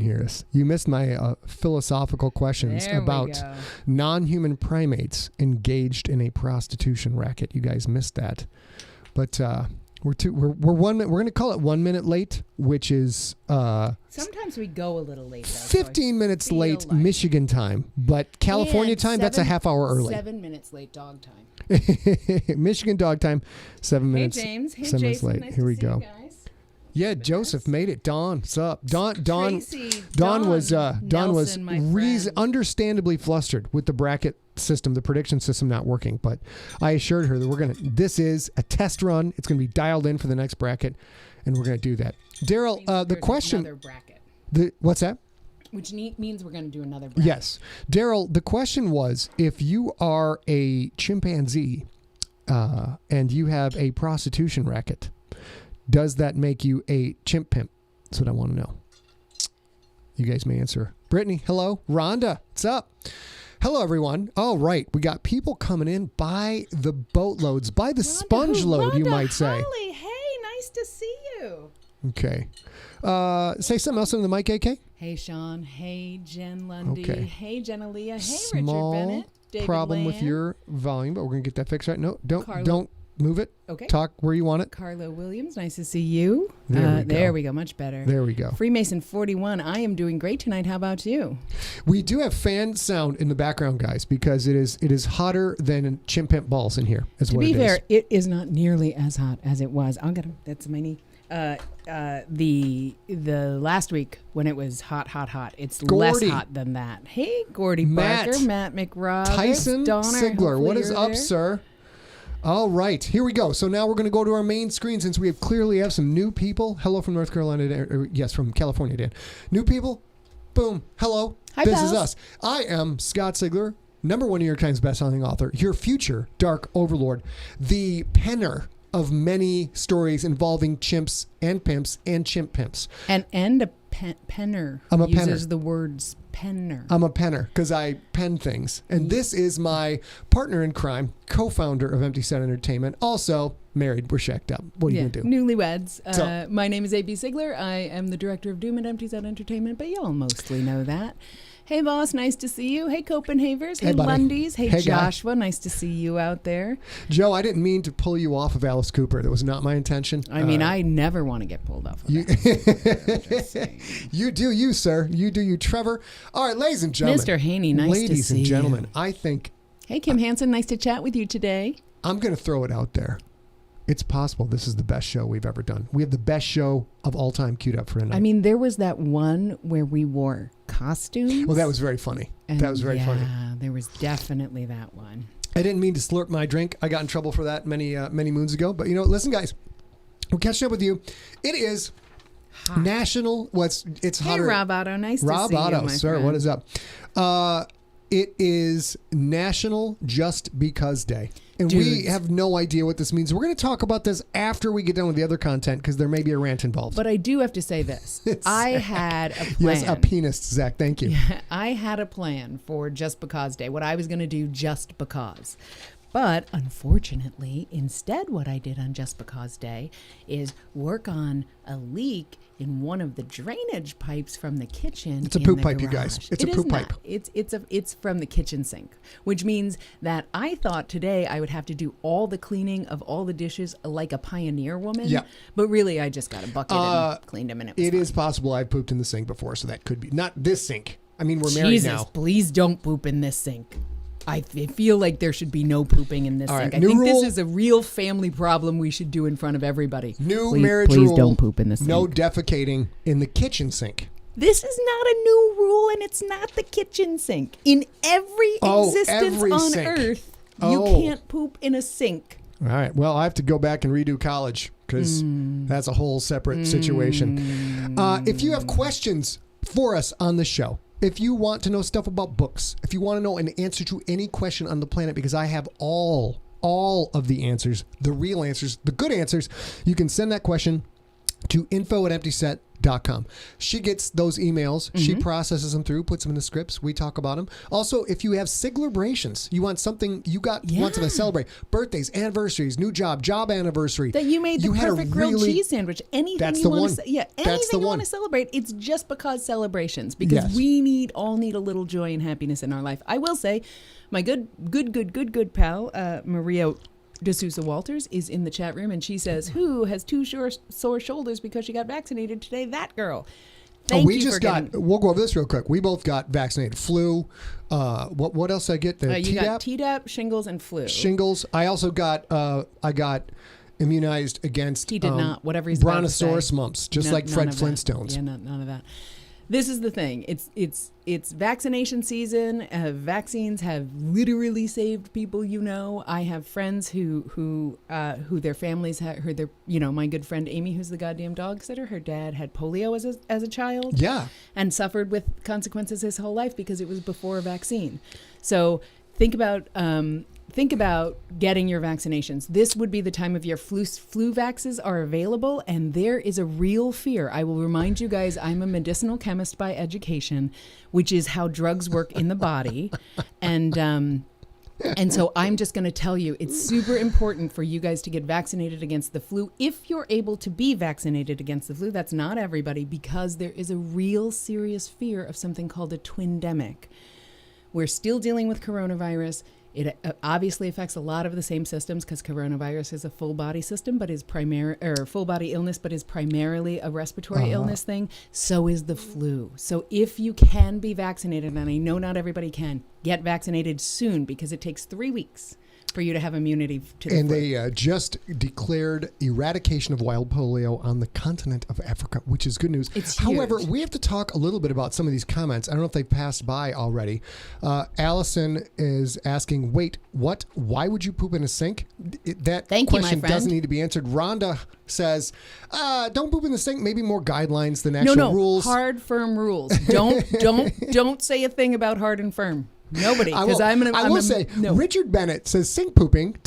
hear us. You missed my philosophical questions about non-human primates engaged in a prostitution racket. You guys missed that. But we're 1 minute. We're going to call it 1 minute late, which is sometimes we go a little late. Though, 15 minutes late like Michigan time, but California time that's a half hour early. 7 minutes late dog time. Michigan dog time, 7 minutes. Hey James. Hey 7 minutes Jason. late. Nice Here we to see go. you guys. Yeah, Joseph made it. Dawn, what's up? Tracy, Dawn was Nelson, understandably flustered with the bracket system, the prediction system not working. But I assured her that this is a test run. It's going to be dialed in for the next bracket, and we're going to do that. Daryl, the question. Another bracket. What's that? Which means we're going to do another bracket. Yes, Daryl. The question was, if you are a chimpanzee and you have a prostitution racket, does that make you a chimp pimp? That's what I want to know. You guys may answer. Brittany, hello. Rhonda, what's up? Hello, everyone. All right. We got people coming in by the boatloads, by the sponge load, you might say. Holly, hey, nice to see you. Okay. Say something else on the mic, AK. Hey, Sean. Hey, Jen Lundy. Okay. Hey, Jenna Leah. Hey, Small Richard Bennett. David problem Land. with your volume, but we're going to get that fixed right. No, don't move it. Okay. Talk where you want it. Carlo Williams, nice to see you. There we go. Much better. There we go. Freemason 41, I am doing great tonight. How about you? We do have fan sound in the background, guys, because it is hotter than chimp pimp balls in here. To be fair, it is not nearly as hot as it was. I'll get him. That's my knee. The last week when it was hot, it's Gordy. less hot than that. Hey, Gordy Barker, Matt McRoberts, Tyson Donna, Sigler. What is up, there. sir? All right, here we go. So now we're going to go to our main screen since we clearly have some new people. Hello from North Carolina. Yes, from California, Dan. New people. Boom. Hello. Hi, this pals. is us. I am Scott Sigler, #1 New York Times bestselling author, your future dark overlord, the penner of many stories involving chimps and pimps and chimp pimps. And a penner. I'm a uses penner. the words penner. I'm a penner because I pen things. And this is my partner in crime, co-founder of Empty Set Entertainment. Also married. We're shacked up. What are you going to do? Newlyweds. My name is A.B. Sigler. I am the director of Doom at Empty Set Entertainment, but y'all mostly know that. Hey, boss. Nice to see you. Hey, Copenhavers. Hey, Lundys. Hey, Joshua. Guy. Nice to see you out there. Joe, I didn't mean to pull you off of Alice Cooper. That was not my intention. I mean, I never want to get pulled off of that. You do you, sir. You do you, Trevor. All right, ladies and gentlemen. Mr. Haney, nice to see you. Ladies and gentlemen, I think... Hey, Kim Hansen. Nice to chat with you today. I'm going to throw it out there. It's possible this is the best show we've ever done. We have the best show of all time queued up for tonight. I mean, there was that one where we wore costumes. Well, that was very funny. That was very funny. Yeah, there was definitely that one. I didn't mean to slurp my drink. I got in trouble for that many moons ago. But, listen, guys, we're catching up with you. It is hot. National. It's hotter. Hey, Rob Otto. Nice to see you, Rob Otto, sir. friend. What is up? It is National Just Because Day. And we have no idea what this means. We're going to talk about this after we get done with the other content because there may be a rant involved. But I do have to say this. I had a plan. Yes, a penis, Zach. Thank you. Yeah, I had a plan for Just Because Day, what I was going to do just because. But unfortunately, instead what I did on Just Because Day is work on a leak in one of the drainage pipes from the kitchen. It's a poop pipe, you guys. It's a poop pipe. It's from the kitchen sink, which means that I thought today I would have to do all the cleaning of all the dishes like a pioneer woman. Yeah. But really, I just got a bucket and cleaned them, and it was fine. Is possible I've pooped in the sink before, so that could be. Not this sink. I mean, we're married now. Jesus, please don't poop in this sink. I feel like there should be no pooping in this sink. I think this is a real family problem we should do in front of everybody. Marriage rule. Please don't poop in this sink. No defecating in the kitchen sink. This is not a new rule, and it's not the kitchen sink. In every existence on Earth, you can't poop in a sink. All right. Well, I have to go back and redo college because that's a whole separate situation. If you have questions for us on the show, if you want to know stuff about books, if you want to know an answer to any question on the planet, because I have all of the answers, the real answers, the good answers, you can send that question to info@emptyset.com. siglerintplace.com. She gets those emails. She processes them through, puts them in the scripts. We talk about them. Also, if you have Siglebrations, you want something you want to celebrate, birthdays, anniversaries, new job anniversary. That you made the perfect grilled cheese sandwich. Anything you want to anything you want to celebrate. It's just because celebrations, because we all need a little joy and happiness in our life. I will say, my good pal Maria D'Souza Walters is in the chat room, and she says, "Who has two sore shoulders because she got vaccinated today? That girl." We'll go over this real quick. We both got vaccinated. Flu. What else did I get? You got Tdap, shingles, and flu. Shingles. I also got immunized against. He did not. Whatever he's brontosaurus mumps, just like Fred Flintstone's. Yeah, none of that. This is the thing. It's vaccination season. Vaccines have literally saved people. I have friends who their families had my good friend Amy, who's the goddamn dog sitter. Her dad had polio as a child. Yeah. And suffered with consequences his whole life because it was before a vaccine. So think about getting your vaccinations. This would be the time of year flu vaxes are available, and there is a real fear. I will remind you guys, I'm a medicinal chemist by education, which is how drugs work in the body. And so I'm just going to tell you, it's super important for you guys to get vaccinated against the flu. If you're able to be vaccinated against the flu, that's not everybody, because there is a real serious fear of something called a twindemic. We're still dealing with coronavirus. It obviously affects a lot of the same systems because coronavirus is a full body system, but is full body illness, but is primarily a respiratory illness thing. So is the flu. So if you can be vaccinated, and I know not everybody can, get vaccinated soon, because it takes 3 weeks for you to have immunity to the flu. And they just declared eradication of wild polio on the continent of Africa, which is good news. It's However, huge. we have to talk a little bit about some of these comments. I don't know if they've passed by already. Allison is asking, wait, what? Why would you poop in a sink? That question doesn't need to be answered. Rhonda says, don't poop in the sink. Maybe more guidelines than actual rules. Hard, firm rules. Don't say a thing about hard and firm. Nobody, because I will say, Richard Bennett says sink pooping, ...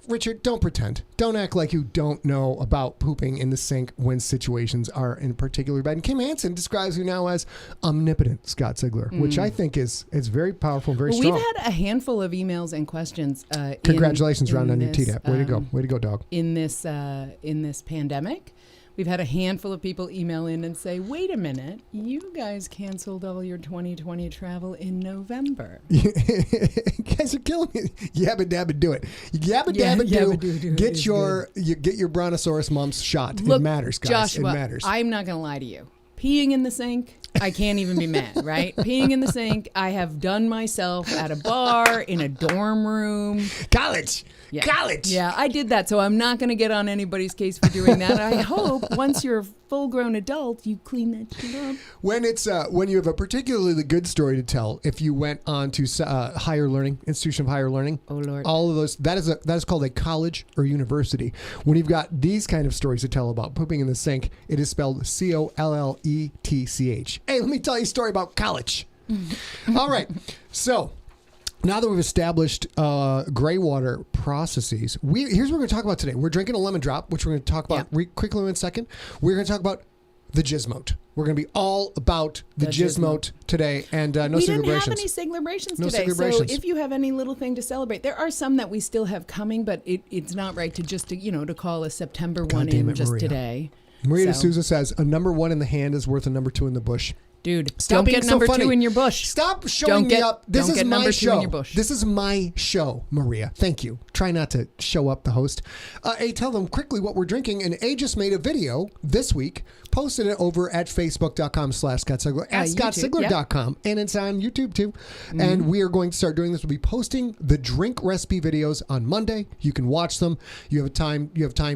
Richard, don't pretend. Don't act like you don't know about pooping in the sink when situations are in particular bad. And Kim Hansen describes you now as omnipotent Scott Sigler, which I think is very powerful and very strong. We've had a handful of emails and questions. Congratulations, Ron, on your TDAP. Way to go, dog. In this pandemic. We've had a handful of people email in and say, wait a minute, you guys canceled all your 2020 travel in November. You guys are killing me. Yabba dabba do it. Yabba dabba do. Get your brontosaurus mumps shot. Look, it matters, guys. Joshua, it matters. I'm not going to lie to you. Peeing in the sink, I can't even be mad, right? Peeing in the sink, I have done myself at a bar, in a dorm room. College. Yeah, I did that, so I'm not going to get on anybody's case for doing that. I hope once you're a full-grown adult, you clean that shit up. When you have a particularly good story to tell, if you went on to higher learning, institution of higher learning, oh Lord, all of those, that is called a college or university. When you've got these kind of stories to tell about pooping in the sink, it is spelled COLLETCH. Hey, let me tell you a story about college. All right, so. Now that we've established gray water processes, here's what we're going to talk about today. We're drinking a lemon drop, which we're going to talk about quickly in a second. We're going to talk about the GSMOAT. We're going to be all about the GSMOAT today, and no we celebrations. We didn't have any celebrations today, so if you have any little thing to celebrate, there are some that we still have coming, but it's not right to call a September one in just Maria. Today. Maria D'Souza says, a number 1 in the hand is worth a number 2 in the bush. Dude, don't get number 2 in your bush. Stop showing me up. This is my show. In your bush. This is my show, Maria. Thank you. Try not to show up the host. Tell them quickly what we're drinking. And A just made a video this week, posted it over at facebook.com/Scott Sigler, at scottsigler.com. And it's on YouTube too. Mm-hmm. And we are going to start doing this. We'll be posting the drink recipe videos on Monday. You can watch them. You have time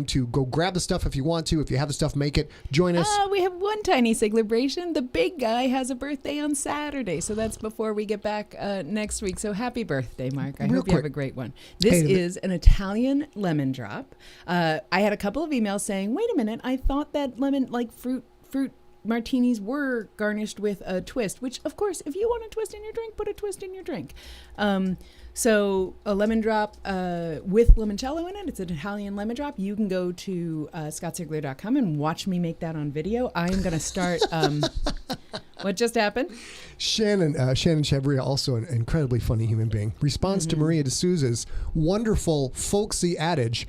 to go grab the stuff if you want to. If you have the stuff, make it. Join us. We have one tiny Siglerbration. The big guy has a birthday on Saturday, so that's before we get back next week. So happy birthday, Mark. I hope you have a great one. This is an Italian lemon drop. I had a couple of emails saying, wait a minute, I thought that lemon, like fruit martinis were garnished with a twist, which, of course, if you want a twist in your drink, put a twist in your drink. So a lemon drop with limoncello in it. It's an Italian lemon drop. You can go to scottsigler.com and watch me make that on video. I am going to start. What just happened? Shannon Chavria, also an incredibly funny human being, responds to Maria D'Souza's wonderful folksy adage.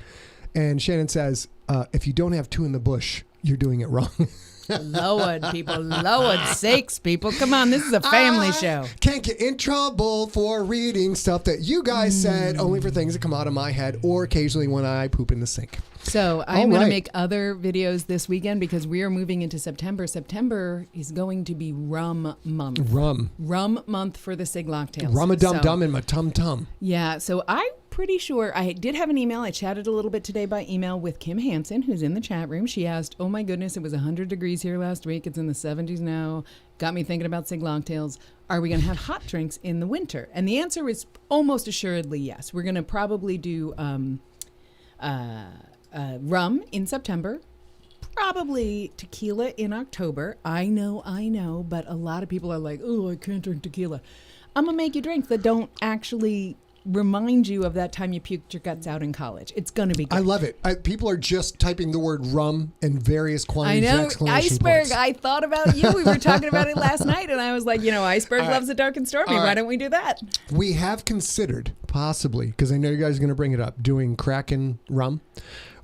And Shannon says, if you don't have two in the bush, you're doing it wrong. Lord, people. Lord sakes, people. Come on, this is a family show. Can't get in trouble for reading stuff that you guys said, only for things that come out of my head or occasionally when I poop in the sink. So I'm going to make other videos this weekend because we are moving into September. September is going to be rum month. Rum month for the Siglocktails. Rum-a-dum-dum in my tum-tum. Yeah, so I'm pretty sure I did have an email. I chatted a little bit today by email with Kim Hansen, who's in the chat room. She asked, oh my goodness, it was 100 degrees here last week. It's in the 70s now. Got me thinking about Siglocktails. Are we going to have hot drinks in the winter? And the answer is almost assuredly yes. We're going to probably do rum in September, probably tequila in October. I know, but a lot of people are like, oh, I can't drink tequila. I'm going to make you drinks that don't actually remind you of that time you puked your guts out in college. It's going to be good. I love it. People are just typing the word rum in various quantities. I know. Iceberg, I thought about you. We were talking about it last night, and I was like, Iceberg loves the dark and stormy. Why don't we do that? We have considered possibly, because I know you guys are going to bring it up, doing Kraken rum.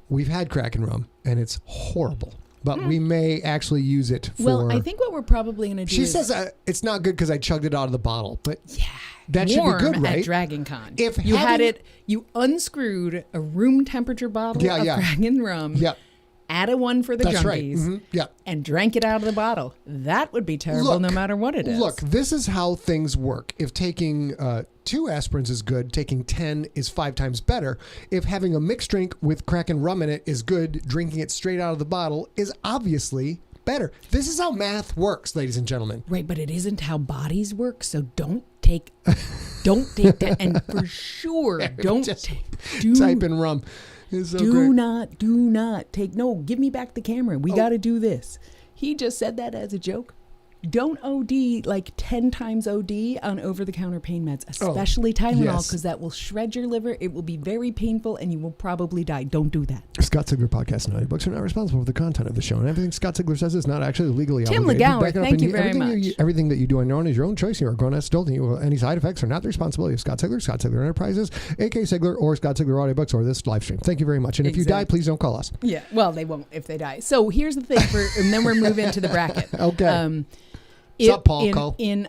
We've had Kraken rum, and it's horrible. But we may actually use it for... Well, I think what we're probably going to do She says it's not good because I chugged it out of the bottle. But yeah, that should be good, right? At Dragon Con. If you had it, you unscrewed a room temperature bottle of Kraken rum. Yep. Added one for the junkies. Right. Mm-hmm. And drank it out of the bottle. That would be terrible no matter what it is. Look, this is how things work. If taking 2 aspirins is good, taking 10 is 5 times better. If having a mixed drink with Kraken rum in it is good, drinking it straight out of the bottle is obviously better. This is how math works, ladies and gentlemen. Right, but it isn't how bodies work, so don't take that. And for sure, don't type in rum. So do not take, give me back the camera. We got to do this. He just said that as a joke. Don't OD like 10 times OD on over-the-counter pain meds, especially Tylenol, because that will shred your liver. It will be very painful, and you will probably die. Don't do that. Scott Sigler Podcast and audiobooks are not responsible for the content of the show, and everything Scott Sigler says is not actually legally Tim obligated. Legauer, thank you very much. Everything that you do on your own is your own choice. You are a grown-ass adult, and any side effects are not the responsibility of Scott Sigler Enterprises, A.K. Sigler, or Scott Sigler Audiobooks, or this live stream. Thank you very much. And if you die, please don't call us. Yeah, well, they won't if they die. So here's the thing, and then we're moving to the bracket. Okay. What's up, Paul? In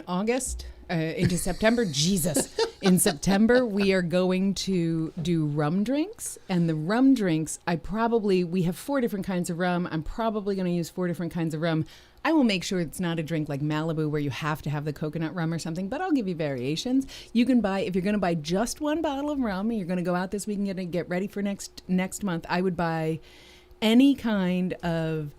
August into September, Jesus. In September, we are going to do rum drinks. And the rum drinks, we have 4 different kinds of rum. I'm probably going to use 4 different kinds of rum. I will make sure it's not a drink like Malibu where you have to have the coconut rum or something, but I'll give you variations. You can buy, if you're going to buy just 1 bottle of rum, and you're going to go out this week and get ready for next month, I would buy any kind of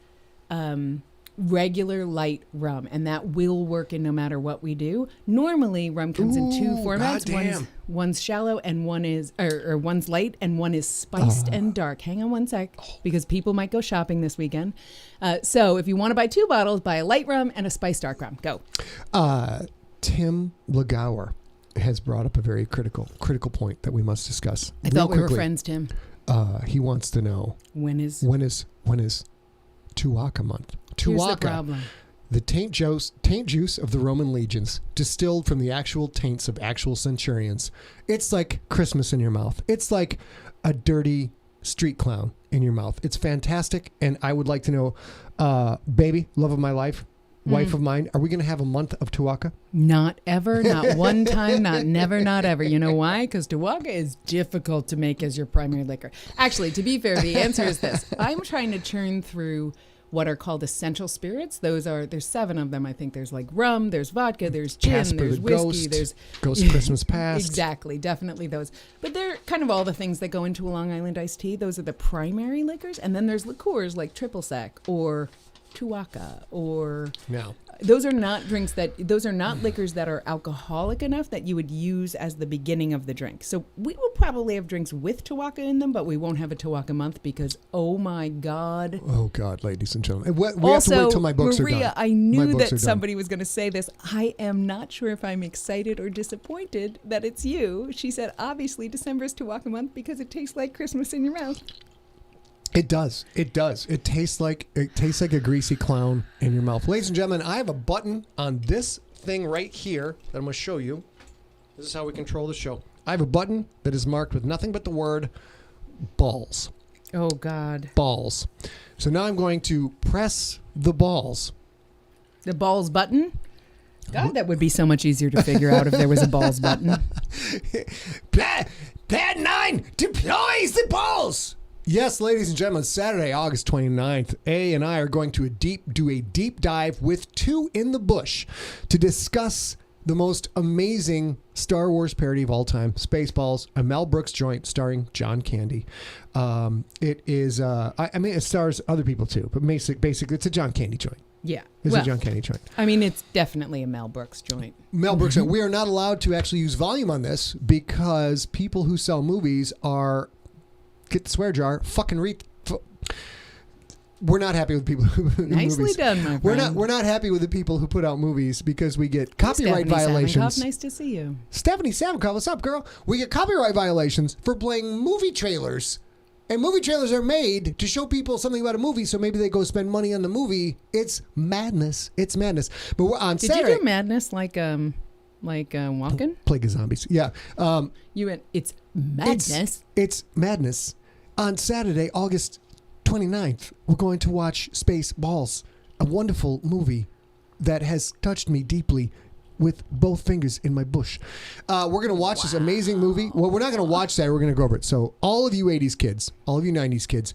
regular light rum, and that will work in no matter what we do. Normally, rum comes in 2 formats. One's shallow and one is, or one's light and one is spiced and dark. Hang on one sec, because people might go shopping this weekend. So if you want to buy 2 bottles, buy a light rum and a spiced dark rum. Go. Tim Legauer has brought up a very critical point that we must discuss. I thought we were friends, Tim. He wants to know when is Tuaca month. Here's the problem. The taint juice of the Roman legions, distilled from the actual taints of actual centurions. It's like Christmas in your mouth. It's like a dirty street clown in your mouth. It's fantastic, and I would like to know, baby, love of my life, wife of mine, are we going to have a month of Tuaca? Not ever, not one time, not never, not ever. You know why? Because Tuaca is difficult to make as your primary liquor. Actually, to be fair, the answer is this. I'm trying to churn through what are called essential spirits. There's 7 of them. I think there's like rum, there's vodka, there's gin, Casper there's the whiskey, Ghost, there's Ghost Christmas Past. Exactly, definitely those. But they're kind of all the things that go into a Long Island iced tea. Those are the primary liquors, and then there's liqueurs like triple sec or Tuaca or those are not drinks those are not liquors that are alcoholic enough that you would use as the beginning of the drink. So we will probably have drinks with Tawaka in them, but we won't have a Tawaka month because, oh my God. Oh God, ladies and gentlemen. We have to wait till my books Maria, are done. I knew that somebody was going to say this. I am not sure if I'm excited or disappointed that it's you. She said, obviously December is Tawaka month because it tastes like Christmas in your mouth. It does. It does. It tastes like a greasy clown in your mouth. Ladies and gentlemen, I have a button on this thing right here that I'm going to show you. This is how we control the show. I have a button that is marked with nothing but the word balls. Oh, God. Balls. So now I'm going to press the balls. The balls button? God, that would be so much easier to figure out if there was a balls button. Plan 9 deploys the balls. Yes, ladies and gentlemen, Saturday, August 29th, A and I are going to do a deep dive with Two in the Bush to discuss the most amazing Star Wars parody of all time, Spaceballs, a Mel Brooks joint starring John Candy. It is, it stars other people too, but basically it's a John Candy joint. Yeah. It's a John Candy joint. I mean, it's definitely a Mel Brooks joint. Mel Brooks, we are not allowed to actually use volume on this because people who sell movies are... Get the swear jar. Fucking we're not happy with people who Nicely movies. done, my friend. We're not happy with the people who put out movies because we get copyright Stephanie violations. Savinkoff, nice to see you. Stephanie Savinkoff, what's up, girl? We get copyright violations for playing movie trailers. And movie trailers are made to show people something about a movie, so maybe they go spend money on the movie. It's madness. It's madness. But we're on Saturday. Did you do madness like walking? Plague of Zombies. Yeah. You went, it's madness. It's madness. On Saturday, August 29th, we're going to watch Spaceballs, a wonderful movie that has touched me deeply with both fingers in my bush. We're going to watch this amazing movie. Well, we're not going to watch that. We're going to go over it. So all of you 80s kids, all of you 90s kids,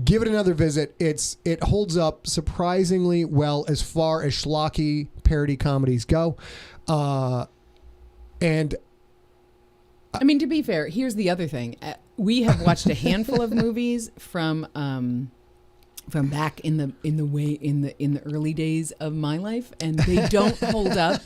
give it another visit. It holds up surprisingly well as far as schlocky parody comedies go. And I mean, to be fair, here's the other thing. We have watched a handful of movies from back in the early days of my life, and they don't hold up.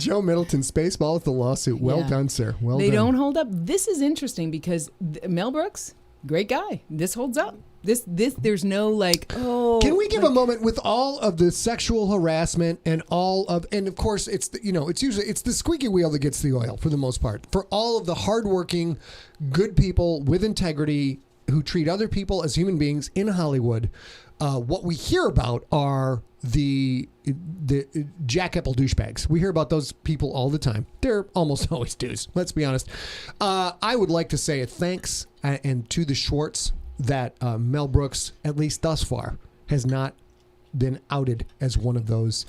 Joe Middleton, Spaceball at the lawsuit. Well done, sir. Well done. They don't hold up. This is interesting because Mel Brooks, great guy. This holds up. This there's no like, oh. Can we give a moment with all of the sexual harassment and of course it's the squeaky wheel that gets the oil for the most part, for all of the hardworking good people with integrity who treat other people as human beings in Hollywood. What we hear about are the jack-apple douchebags. We hear about those people all the time. They're almost always dudes, let's be honest. I would like to say a thanks and to the Schwartz that Mel Brooks, at least thus far, has not been outed as one of those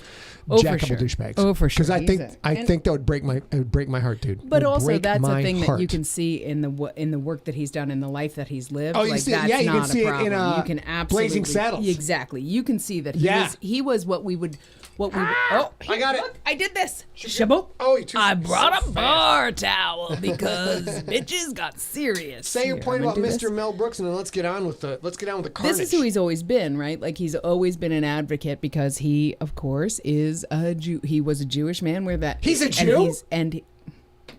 jack-apple douchebags. Oh, for sure. Because I think that would break my heart, dude. But also, that's a thing that you can see in the work that he's done, in the life that he's lived. Oh, you see, that's not you can see a problem. it in you can absolutely, Blazing Saddles. Exactly. You can see that he was what we would. I got look, it. I did this. Shaboop. Oh, I brought a bar towel because bitches got serious. Say your point about Mr. Mel Brooks, and then let's get on with the carnage. This is who he's always been, right? Like he's always been an advocate because he, of course, is a Jew. He was a Jewish man. He's a Jew.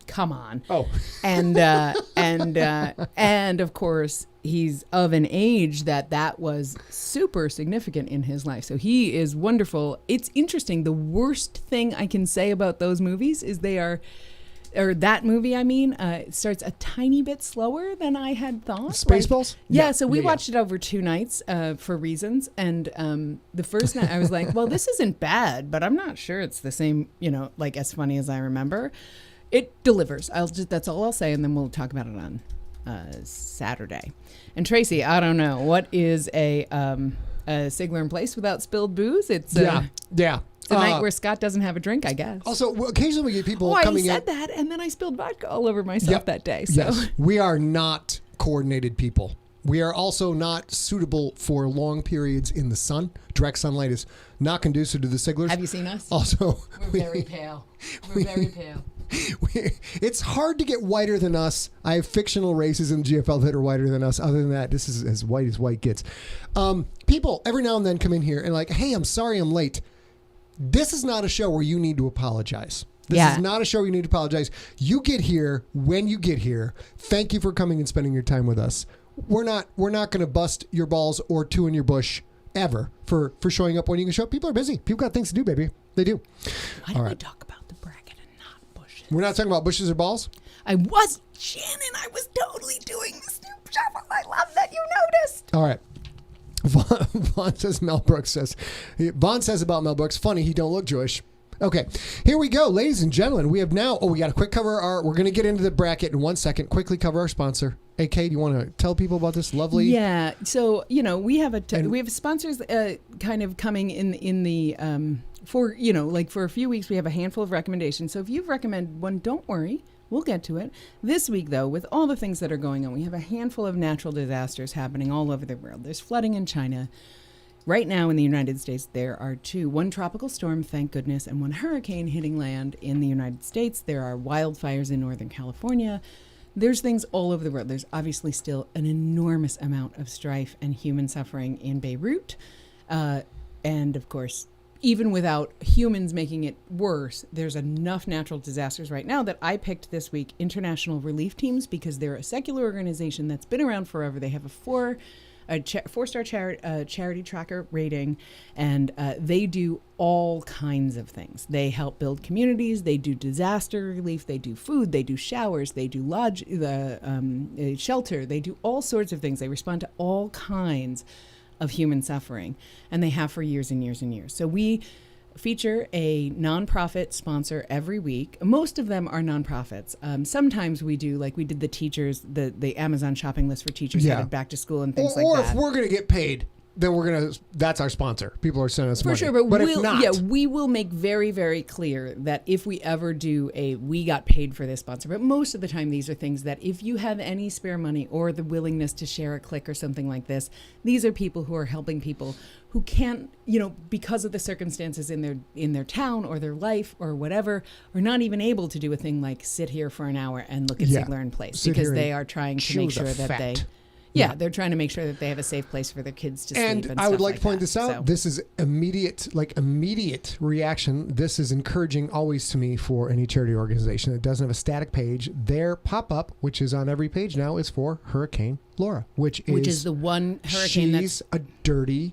Come on. Oh. And of course he's of an age that was super significant in his life. So he is wonderful. It's interesting. The worst thing I can say about those movies is that movie, it starts a tiny bit slower than I had thought. Spaceballs? Yeah, so we watched it over 2 nights for reasons. And the first night I was like, well, this isn't bad, but I'm not sure it's the same, like as funny as I remember. It delivers. That's all I'll say, and then we'll talk about it on Saturday. And Tracy, I don't know, what is a SIGLERinPLACE without spilled booze? It's yeah. It's a night where Scott doesn't have a drink, I guess. Also, occasionally we get people coming in. I said that, and then I spilled vodka all over myself that day. So. Yes, we are not coordinated people. We are also not suitable for long periods in the sun. Direct sunlight is not conducive to the Siglers. Have you seen us? Also, we're very pale. We're very pale. It's hard to get whiter than us. I have fictional races in GFL that are whiter than us. Other than that, this is as white gets. People every now and then come in here and like, hey, I'm sorry I'm late. This is not a show where you need to apologize. This is not a show where you need to apologize. You get here when you get here. Thank you for coming and spending your time with us. We're not going to bust your balls or two in your bush ever for showing up when you can show up. People are busy. People got things to do, baby. They do. Why do we talk about the bracket and not bushes? We're not talking about bushes or balls? Shannon, I was totally doing the Snoop Shuffle. I love that you noticed. All right. Vaughn says Vaughn says about Mel Brooks, funny, he don't look Jewish. Okay, here we go, ladies and gentlemen. We have now, we got to quick cover we're going to get into the bracket in 1 second. Quickly cover our sponsor. AK, do you want to tell people about this lovely? Yeah, so, we have we have sponsors kind of coming in the, for a few weeks, we have a handful of recommendations. So if you've recommended one, don't worry. We'll get to it. This week, though, with all the things that are going on, we have a handful of natural disasters happening all over the world. There's flooding in China. Right now in the United States, there are one tropical storm, thank goodness, and one hurricane hitting land in the United States. There are wildfires in Northern California. There's things all over the world. There's obviously still an enormous amount of strife and human suffering in Beirut. And, of course, even without humans making it worse, there's enough natural disasters right now that I picked this week International Relief Teams, because they're a secular organization that's been around forever. They have a four-star charity tracker rating, and they do all kinds of things. They help build communities. They do disaster relief. They do food. They do showers. They do shelter. They do all sorts of things. They respond to all kinds of human suffering, and they have for years and years and years. So we feature a nonprofit sponsor every week. Most of them are nonprofits. Sometimes we do, like we did the teachers, the Amazon shopping list for teachers headed back to school and things like that. Or if we're going to get paid, then that's our sponsor. People are sending us money. For sure, but if not, we will make very, very clear that if we ever do we got paid for this sponsor, but most of the time these are things that if you have any spare money or the willingness to share a click or something like this, these are people who are helping people who can't, because of the circumstances in their town or their life or whatever, are not even able to do a thing like sit here for an hour and look at SIGLERinPLACE, because they are trying to make sure that they're trying to make sure that they have a safe place for their kids to sleep. And I would like to point this out. So. This is immediate reaction. This is encouraging always to me for any charity organization that doesn't have a static page. Their pop-up, which is on every page now, is for Hurricane Laura, which is the one hurricane she's a dirty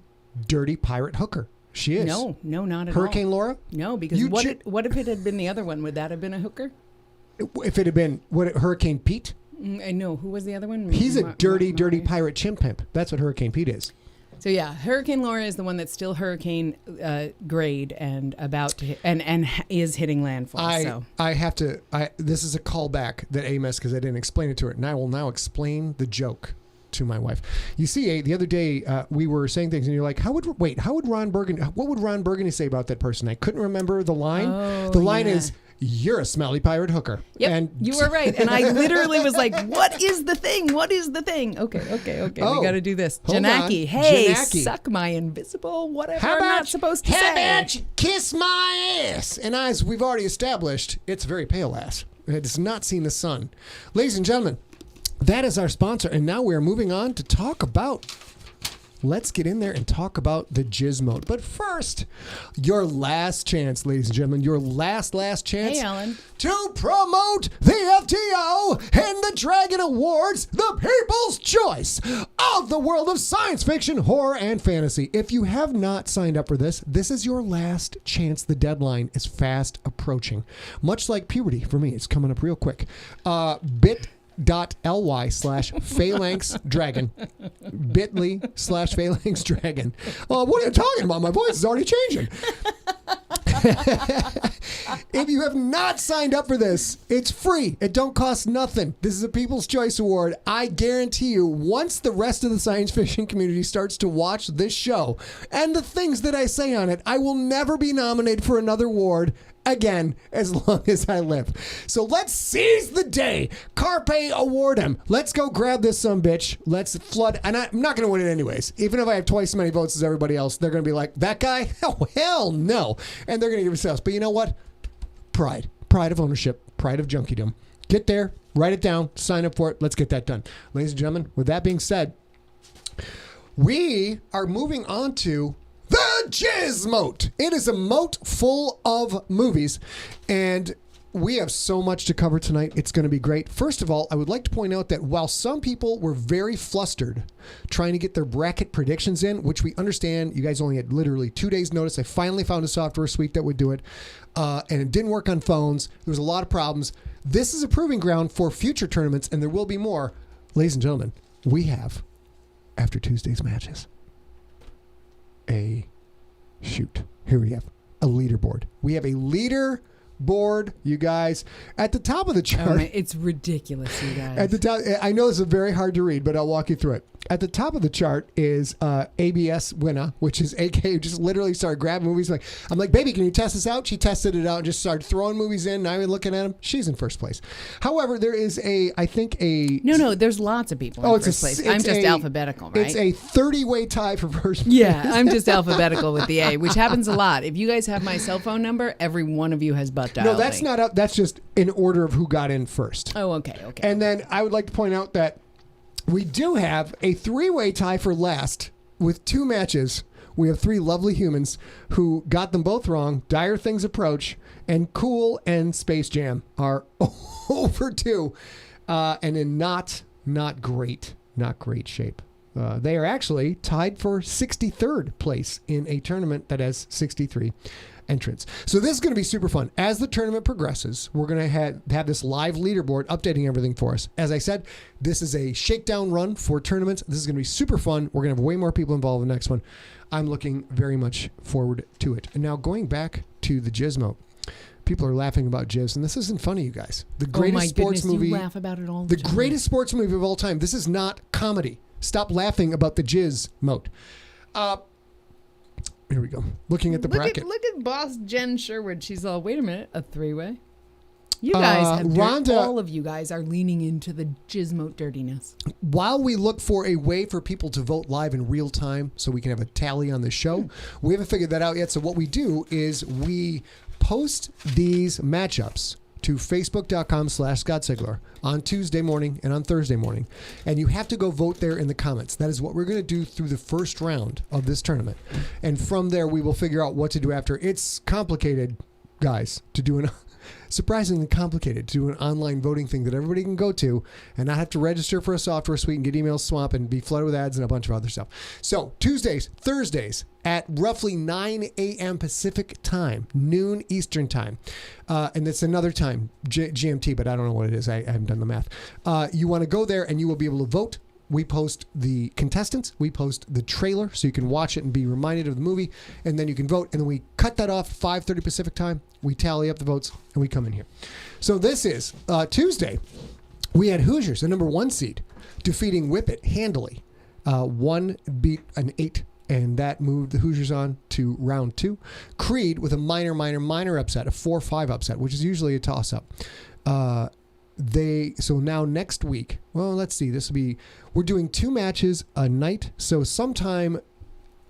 pirate hooker. She is. No, not at Hurricane Laura? No, because what if it had been the other one? Would that have been a hooker? If it had been Hurricane Pete? I know. Who was the other one? He's a dirty pirate chimp pimp. That's what Hurricane Pete is. So yeah, Hurricane Laura is the one that's still hurricane grade and about to and is hitting landfall. This is a callback that Amos, because I didn't explain it to her, and I will now explain the joke to my wife. You see, the other day we were saying things, and you're like, what would Ron Burgundy say about that person? I couldn't remember the line. The line is, "You're a smelly pirate hooker." Yep, and you were right. And I literally was like, what is the thing? What is the thing? Okay. We got to do this. Janaki, suck my invisible whatever I'm not supposed to say. How about you kiss my ass? And as we've already established, it's a very pale ass. It has not seen the sun. Ladies and gentlemen, that is our sponsor. And now we are moving on to talk about... Let's get in there and talk about the GSMOAT. But first, your last chance, ladies and gentlemen, your last chance to promote the FTO and the Dragon Awards, the People's Choice of the world of science fiction, horror, and fantasy. If you have not signed up for this is your last chance. The deadline is fast approaching. Much like puberty for me, it's coming up real quick. bit.ly/phalanxdragon. bit.ly/phalanxdragon. What are you talking about? My voice is already changing. If you have not signed up for this, it's free. It don't cost nothing. This is a People's Choice Award. I guarantee you, once the rest of the science fiction community starts to watch this show and the things that I say on it, I will never be nominated for another award again as long as I live. So let's seize the day. Carpe awardem. Let's go grab this sumbitch. Let's flood. And I'm not going to win it anyways. Even if I have twice as many votes as everybody else, they're going to be like, that guy? Oh, hell no. And they're going to give themselves. But you know what? Pride. Pride of ownership. Pride of junkiedom. Get there. Write it down. Sign up for it. Let's get that done. Ladies and gentlemen, with that being said, we are moving on to the GSMOAT. It is a moat full of movies, and we have so much to cover tonight. It's going to be great. First of all, I would like to point out that while some people were very flustered trying to get their bracket predictions in, which we understand, you guys only had literally 2 days notice. I finally found a software suite that would do it, and it didn't work on phones. There was a lot of problems. This is a proving ground for future tournaments, and there will be more. Ladies and gentlemen, we have, after Tuesday's matches, here we have a leaderboard. We have a leaderboard, you guys. At the top of the chart. Oh, it's ridiculous, you guys. At the top, I know this is very hard to read, but I'll walk you through it. At the top of the chart is ABS winner, which is AK, who just literally started grabbing movies. I'm like, baby, can you test this out? She tested it out and just started throwing movies in. Now we're looking at them. She's in first place. However, there is No, there's lots of people in first place. I'm just alphabetical, right? It's a 30-way tie for first place. Yeah, I'm just alphabetical with the A, which happens a lot. If you guys have my cell phone number, every one of you has butt dialed. No, that's not up. That's just in order of who got in first. Oh, okay. And then I would like to point out that we do have a 3-way tie for last with 2 matches. We have 3 lovely humans who got them both wrong. Dire Things Approach and Cool and Space Jam are over 2 and in not great shape. They are actually tied for 63rd place in a tournament that has 63 entrants. So this is going to be super fun. As the tournament progresses, we're going to have this live leaderboard updating everything for us. As I said, this is a shakedown run for tournaments. This is going to be super fun. We're going to have way more people involved in the next one. I'm looking very much forward to it. And now going back to the GSMOAT. People are laughing about Jizz, and this isn't funny, you guys. The greatest sports movie. You laugh about it all the time. The greatest sports movie of all time. This is not comedy. Stop laughing about the GSMOAT. Here we go. Looking at the bracket. Look at boss Jen Sherwood. She's all, wait a minute, a 3-way? You guys all of you guys are leaning into the GSMOAT dirtiness. While we look for a way for people to vote live in real time so we can have a tally on the show, we haven't figured that out yet. So what we do is we post these matchups to facebook.com/Scott Sigler on Tuesday morning and on Thursday morning. And you have to go vote there in the comments. That is what we're going to do through the first round of this tournament. And from there, we will figure out what to do after. It's complicated, guys, to do surprisingly complicated to do an online voting thing that everybody can go to and not have to register for a software suite and get emails swamp and be flooded with ads and a bunch of other stuff. So Tuesdays, Thursdays at roughly 9 a.m. Pacific time, noon Eastern time. And it's another time, GMT, but I don't know what it is. I haven't done the math. You want to go there and you will be able to vote. We post the contestants. We post the trailer so you can watch it and be reminded of the movie. And then you can vote. And then we cut that off 5:30 Pacific time. We tally up the votes and we come in here. So this is Tuesday. We had Hoosiers, the number 1 seed, defeating Whippet handily. 1 beat an 8. And that moved the Hoosiers on to round 2. Creed with a minor upset, a 4-5 upset, which is usually a toss-up. So now next week, well, let's see, we're doing 2 matches a night. So sometime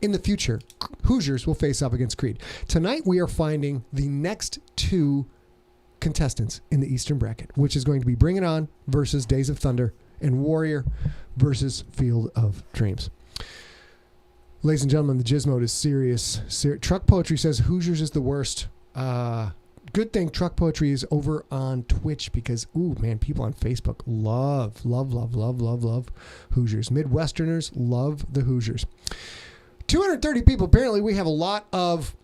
in the future, Hoosiers will face up against Creed. Tonight, we are finding the next 2 contestants in the Eastern bracket, which is going to be Bring It On versus Days of Thunder and Warrior versus Field of Dreams. Ladies and gentlemen, the GSMOAT is serious. Truck Poetry says Hoosiers is the worst. Good thing Truck Poetry is over on Twitch because, ooh, man, people on Facebook love Hoosiers. Midwesterners love the Hoosiers. 230 people. Apparently, we have a lot of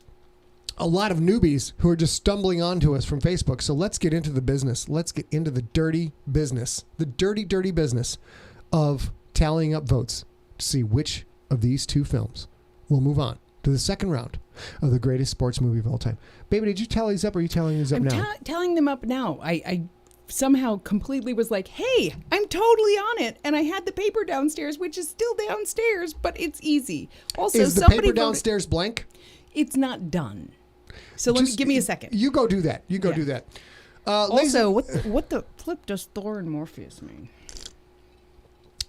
newbies who are just stumbling onto us from Facebook. So let's get into the business. Let's get into the dirty business, the dirty business of tallying up votes to see which of these 2 films will move on to the second round of the greatest sports movie of all time. Baby, did you tally these up or are you tallying these up now? I'm tallying them up now. I somehow completely was like, hey, I'm totally on it. And I had the paper downstairs, which is still downstairs, but it's easy. Also, is the paper downstairs blank? It's not done. So give me a second. You go do that. You go do that. Also, what the flip does Thor and Morpheus mean?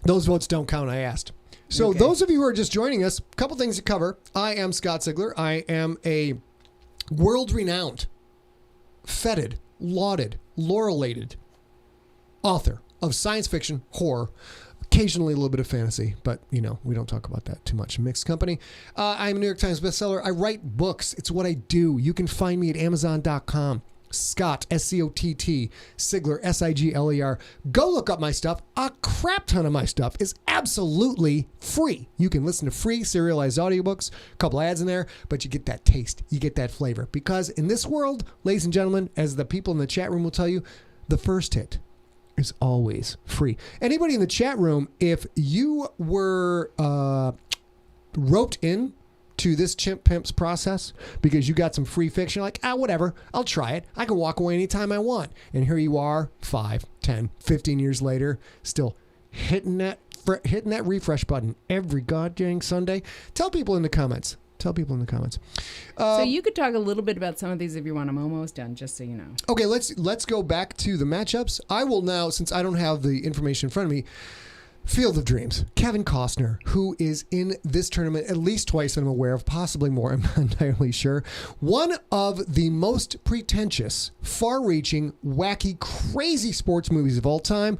Those votes don't count, I asked. So those of you who are just joining us, a couple things to cover. I am Scott Sigler. I am a world-renowned, feted, lauded, laurelated author of science fiction, horror, occasionally a little bit of fantasy, but, we don't talk about that too much. Mixed company. I'm a New York Times bestseller. I write books. It's what I do. You can find me at Amazon.com. Scott, S-C-O-T-T, Sigler, S-I-G-L-E-R. Go look up my stuff. A crap ton of my stuff is absolutely free. You can listen to free serialized audiobooks, a couple ads in there, but you get that taste. You get that flavor. Because in this world, ladies and gentlemen, as the people in the chat room will tell you, the first hit is always free. Anybody in the chat room, if you were roped in to this Chimp Pimps process because you got some free fiction, like, whatever, I'll try it. I can walk away anytime I want. And here you are, 5, 10, 15 years later, still hitting that refresh button every goddamn Sunday. Tell people in the comments. So you could talk a little bit about some of these if you want. I'm almost done, just so you know. Okay, let's go back to the matchups. I will now, since I don't have the information in front of me, Field of Dreams, Kevin Costner, who is in this tournament at least twice that I'm aware of, possibly more, I'm not entirely sure. One of the most pretentious, far-reaching, wacky, crazy sports movies of all time.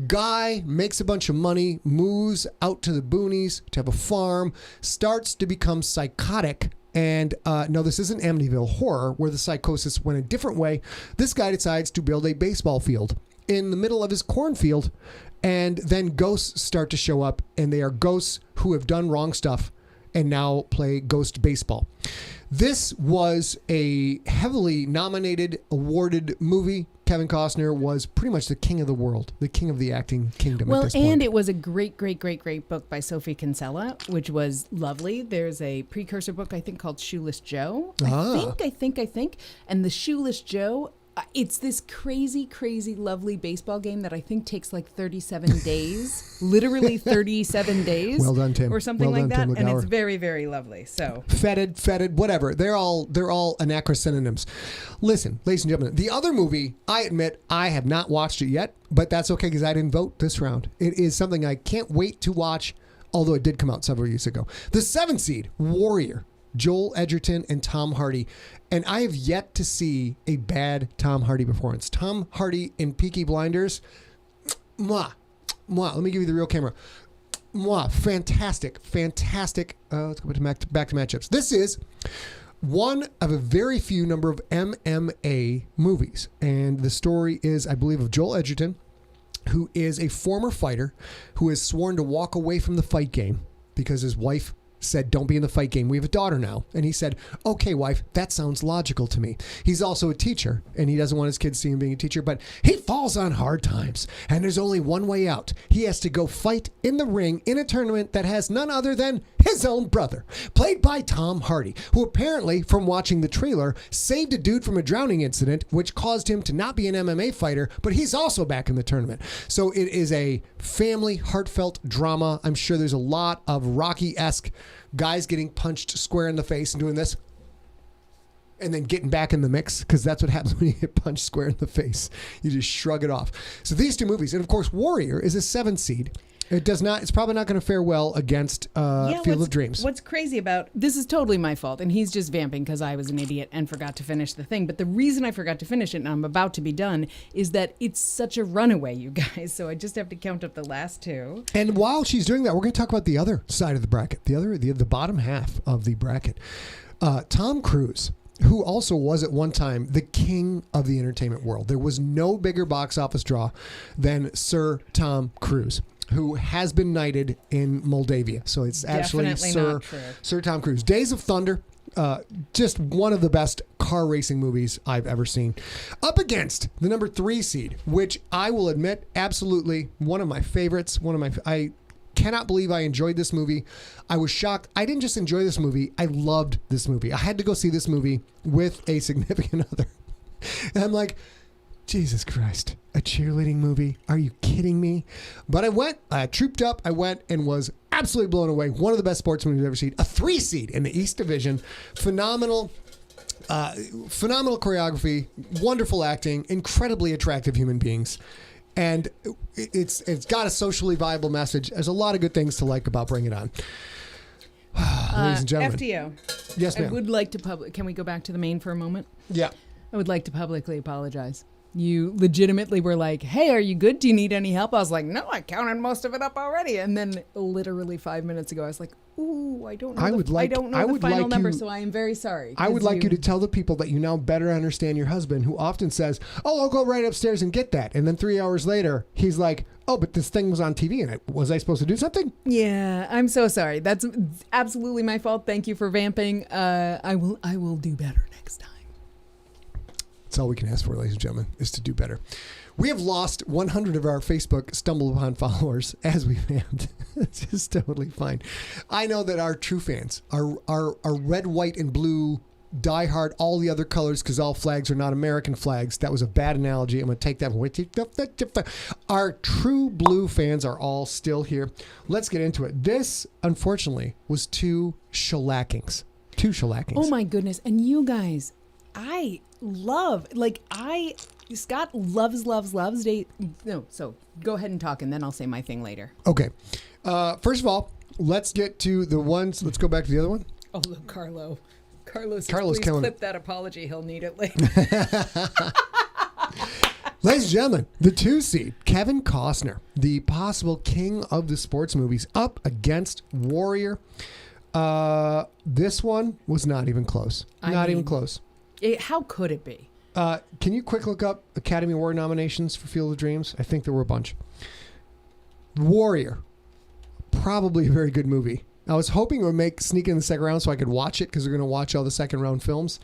Guy makes a bunch of money, moves out to the boonies to have a farm, starts to become psychotic. And no, this isn't Amityville Horror, where the psychosis went a different way. This guy decides to build a baseball field in the middle of his cornfield. And then ghosts start to show up, and they are ghosts who have done wrong stuff and now play ghost baseball. This was a heavily nominated, awarded movie. Kevin Costner was pretty much the king of the world, the king of the acting kingdom at this point. And it was a great book by Sophie Kinsella, which was lovely. There's a precursor book, I think, called Shoeless Joe. I think. And the Shoeless Joe, it's this crazy, lovely baseball game that I think takes like 37 days, literally 37 days. Well done, Tim. Or something well like done, that. Tim And it's very, very lovely. So Fetid, whatever. They're all anachrononyms. Listen, ladies and gentlemen, the other movie, I admit I have not watched it yet, but that's okay because I didn't vote this round. It is something I can't wait to watch, although it did come out several years ago. The 7th seed, Warrior. Joel Edgerton and Tom Hardy. And I have yet to see a bad Tom Hardy performance. Tom Hardy in Peaky Blinders, mwah. Let me give you the real camera. Mwah. Fantastic. Let's go back to matchups. This is one of a very few number of MMA movies. And the story is, I believe, of Joel Edgerton, who is a former fighter who has sworn to walk away from the fight game because his wife said, don't be in the fight game. We have a daughter now. And he said, okay, wife, that sounds logical to me. He's also a teacher, and he doesn't want his kids to see him being a teacher, but he falls on hard times, and there's only one way out. He has to go fight in the ring in a tournament that has none other than his own brother, played by Tom Hardy, who apparently, from watching the trailer, saved a dude from a drowning incident, which caused him to not be an MMA fighter, but he's also back in the tournament. So it is a family, heartfelt drama. I'm sure there's a lot of Rocky-esque guys getting punched square in the face and doing this and then getting back in the mix, because that's what happens when you get punched square in the face. You just shrug it off. So these two movies, and of course Warrior is a 7th seed. It's probably not going to fare well against Field of Dreams. What's crazy about this is totally my fault, and he's just vamping because I was an idiot and forgot to finish the thing. But the reason I forgot to finish it, and I'm about to be done, is that it's such a runaway, you guys. So I just have to count up the last two. And while she's doing that, we're going to talk about the other side of the bracket, the bottom half of the bracket. Tom Cruise, who also was at one time the king of the entertainment world. There was no bigger box office draw than Sir Tom Cruise, who has been knighted in Moldavia. So it's actually Sir Tom Cruise. Days of Thunder, just one of the best car racing movies I've ever seen. Up against the number 3 seed, which I will admit, absolutely one of my favorites. I cannot believe I enjoyed this movie. I was shocked. I didn't just enjoy this movie. I loved this movie. I had to go see this movie with a significant other. And I'm like, Jesus Christ, a cheerleading movie? Are you kidding me? But I trooped up, I went and was absolutely blown away. One of the best sports movies I've ever seen. A 3 seed in the East Division. Phenomenal Phenomenal choreography, wonderful acting, incredibly attractive human beings. And it's got a socially viable message. There's a lot of good things to like about Bring It On. Ladies and gentlemen. FTO. Yes, ma'am. I would like to Can we go back to the main for a moment? Yeah. I would like to publicly apologize. You legitimately were like, hey, are you good? Do you need any help? I was like, no, I counted most of it up already. And then literally 5 minutes ago, I was like, ooh, I don't know the final number, so I am very sorry. I would like you to tell the people that you now better understand your husband, who often says, oh, I'll go right upstairs and get that. And then 3 hours later, he's like, oh, but this thing was on TV, and was I supposed to do something? Yeah, I'm so sorry. That's absolutely my fault. Thank you for vamping. I will do better next time. That's all we can ask for, ladies and gentlemen, is to do better. We have lost 100 of our Facebook Stumble Upon followers as we vamped. It's just totally fine. I know that our true fans, our red, white, and blue, diehard, all the other colors, because all flags are not American flags. That was a bad analogy. I'm going to take that one. Our true blue fans are all still here. Let's get into it. This, unfortunately, was two shellackings. Oh, my goodness. And you guys, Scott loves date. No, so go ahead and talk, and then I'll say my thing later. Okay. First of all, let's get to the ones. Let's go back to the other one. Oh, look, Carlos says, Carlos please killing clip it. that apology. He'll need it later. Ladies and gentlemen, the 2 seed, Kevin Costner, the possible king of the sports movies, up against Warrior. This one was not even close. Even close. How could it be? Can you quick look up Academy Award nominations for Field of Dreams? I think there were a bunch. Warrior, probably a very good movie. I was hoping it would sneak in the second round so I could watch it, because we're going to watch all the second round films.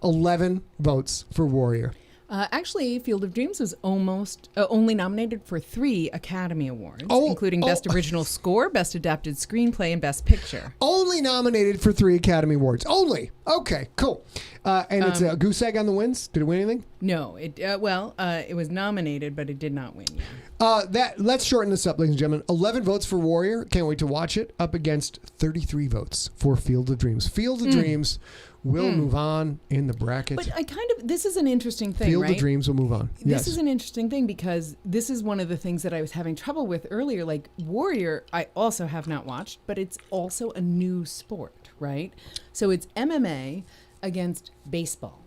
11 votes for Warrior. Actually, Field of Dreams was almost only nominated for 3 Academy Awards, including Best Original Score, Best Adapted Screenplay, and Best Picture. Only nominated for 3 Academy Awards. Only. Okay, cool. And it's a goose egg on the wins. Did it win anything? No. It was nominated, but it did not win. Yeah. Let's shorten this up, ladies and gentlemen. 11 votes for Warrior. Can't wait to watch it. Up against 33 votes for Field of Dreams. Field of Dreams will move on in the bracket. But this is an interesting thing, Field right? of Dreams will move on. This is an interesting thing, because this is one of the things that I was having trouble with earlier. Like Warrior, I also have not watched, but it's also a new sport, right? So it's MMA against baseball,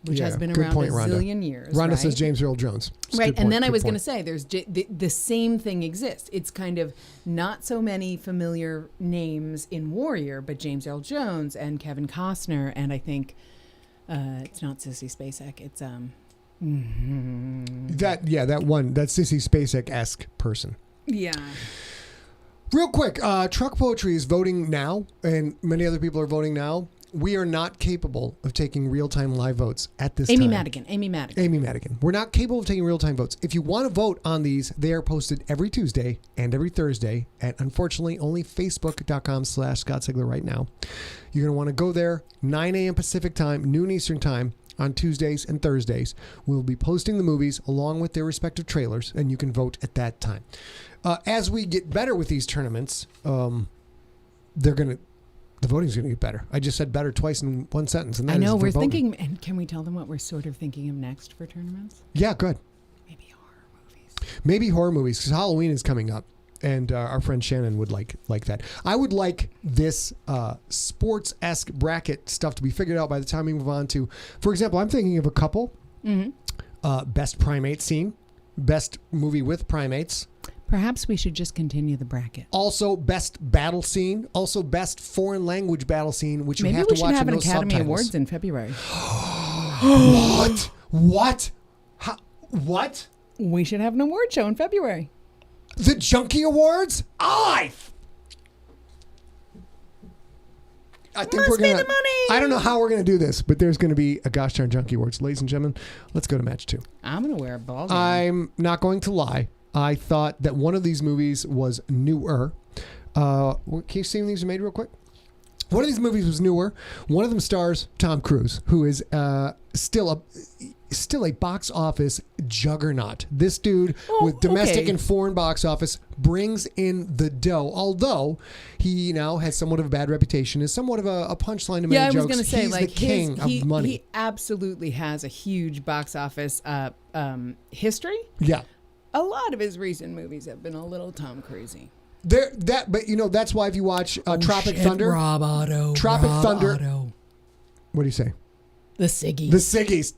which has been around a zillion years. Rhonda right? says James Earl Jones. Right, and then I was going to say there's the same thing exists. It's kind of not so many familiar names in Warrior, but James Earl Jones and Kevin Costner, and I think it's not Sissy Spacek. It's that Sissy Spacek-esque person. Yeah. Real quick, Truck Poetry is voting now, and many other people are voting now. We are not capable of taking real-time live votes at this time. Amy Madigan. We're not capable of taking real-time votes. If you want to vote on these, they are posted every Tuesday and every Thursday at, unfortunately, only facebook.com/Scott Sigler right now. You're going to want to go there, 9 a.m. Pacific time, noon Eastern time, on Tuesdays and Thursdays. We'll be posting the movies along with their respective trailers, and you can vote at that time. As we get better with these tournaments, the voting's going to get better. I just said better twice in one sentence. And I know, we're thinking, and can we tell them what we're sort of thinking of next for tournaments? Yeah, good. Maybe horror movies, because Halloween is coming up, and our friend Shannon would like that. I would like this sports-esque bracket stuff to be figured out by the time we move on to, for example, I'm thinking of a couple. Best primate scene, best movie with primates. Perhaps we should just continue the bracket. Also, best battle scene. Also, best foreign language battle scene, which you have to watch in no subtitles. Maybe we should have an Academy Awards in February. What? What? We should have an award show in February. The Junkie Awards? I think we're gonna. I don't know how we're gonna do this, but there's gonna be a gosh darn Junkie Awards, ladies and gentlemen. Let's go to match 2. I'm gonna wear a ball gown. I'm not going to lie. I thought that one of these movies was newer. Can you see when these are made real quick? One of these movies was newer. One of them stars Tom Cruise, who is still still a box office juggernaut. This dude with domestic and foreign box office brings in the dough. Although he now has somewhat of a bad reputation, is somewhat of a punchline to many jokes. I was going to say, he's like, the king of money. He absolutely has a huge box office history. Yeah. A lot of his recent movies have been a little Tom Cruisey. But that's why if you watch Tropic Thunder, Rob Otto, Tropic Rob Thunder. Otto. What do you say? The Siggies. The Siggies.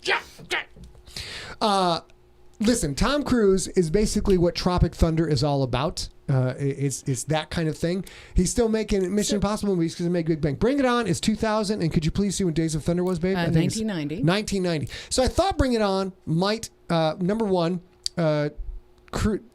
Listen, Tom Cruise is basically what Tropic Thunder is all about. It's that kind of thing. He's still making Mission Impossible movies because he made Big Bang. Bring It On is 2000, and could you please see when Days of Thunder was, babe? 1990. 1990. So I thought Bring It On might, number one,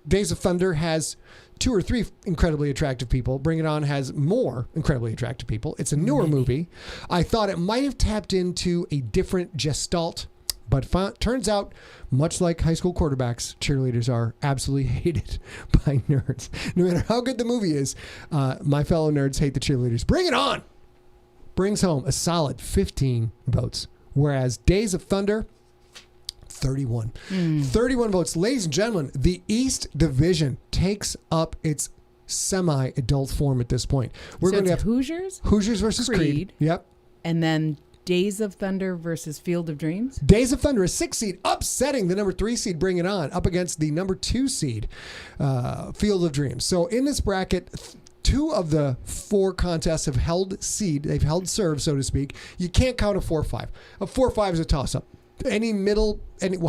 Days of Thunder has 2 or 3 incredibly attractive people. Bring It On has more incredibly attractive people. It's a newer movie. I thought it might have tapped into a different gestalt, but turns out, much like high school quarterbacks, cheerleaders are absolutely hated by nerds. No matter how good the movie is, my fellow nerds hate the cheerleaders. Bring It On brings home a solid 15 votes, whereas Days of Thunder, 31. 31 votes. Ladies and gentlemen, the East Division takes up its semi-adult form at this point. We're going to have Hoosiers versus Creed. Yep. And then Days of Thunder versus Field of Dreams. Days of Thunder, a 6 seed, upsetting the number 3 seed, Bring It On, up against the number 2 seed, Field of Dreams. So in this bracket, 2 of the 4 contests have held seed. They've held serve, so to speak. You can't count a 4-5. A 4-5 is a toss-up.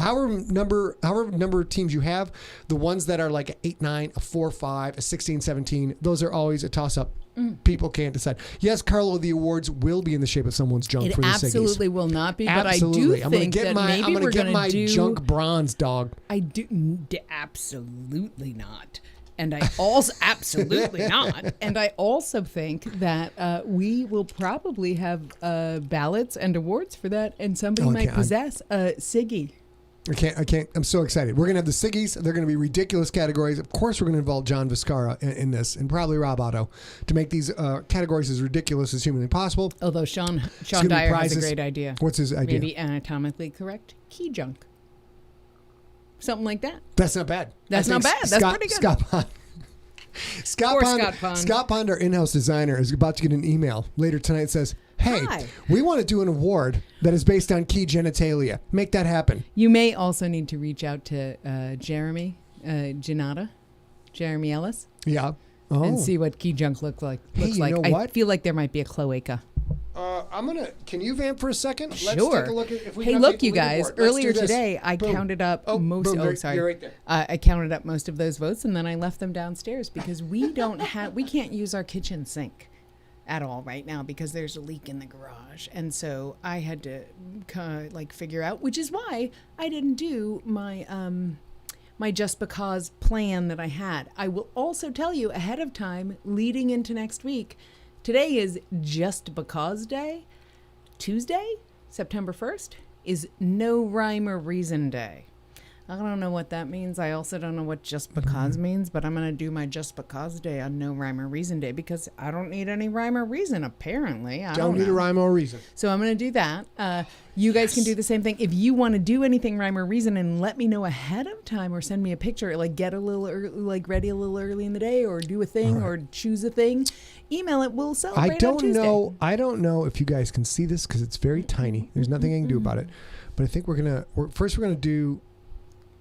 However number of teams you have, the ones that are like a 8-9, a 4-5, a 16-17, those are always a toss-up. People can't decide. Yes, Carlo, the awards will be in the shape of someone's junk for the Siggies. It absolutely will not be, absolutely. But I do think that maybe we're going to do junk bronze, dog. I do absolutely not. And I also absolutely not. And I also think that we will probably have ballots and awards for that, and somebody might possess a Siggy. I can't. I'm so excited. We're going to have the Siggies. They're going to be ridiculous categories. Of course, we're going to involve John Viscara in this, and probably Rob Otto, to make these categories as ridiculous as humanly possible. Although Sean Dyer has a great idea. What's his idea? Maybe anatomically correct key junk. Something like that. That's not bad. That's not bad. That's pretty good. Scott Pond, our in-house designer, is about to get an email later tonight that says, hey, Hi. We want to do an award that is based on key genitalia. Make that happen. You may also need to reach out to Jeremy Ellis. Yeah. Oh. And see what key junk looks like. Hey, you know what? I feel like there might be a cloaca. Can you vamp for a second? Sure. Let's take a look at if we Hey, can look, update you the guys. leaderboard. Earlier today, I counted up sorry. You're right there. I counted up most of those votes, and then I left them downstairs because we can't use our kitchen sink at all right now because there's a leak in the garage, and so I had to figure out, which is why I didn't do my my Just Because plan that I had. I will also tell you ahead of time, leading into next week. Today is Just Because Day. Tuesday, September 1st, is No Rhyme or Reason Day. I don't know what that means. I also don't know what Just Because means, but I'm going to do my Just Because Day on No Rhyme or Reason Day because I don't need any rhyme or reason, apparently. I don't need a rhyme or reason. So I'm going to do that. You guys can do the same thing. If you want to do anything rhyme or reason and let me know ahead of time or send me a picture, like get a little early, ready a little early in the day or do a thing or choose a thing, email it. We'll celebrate on Tuesday. I don't know if you guys can see this because it's very tiny. There's nothing I can do about it. But I think we're going to do...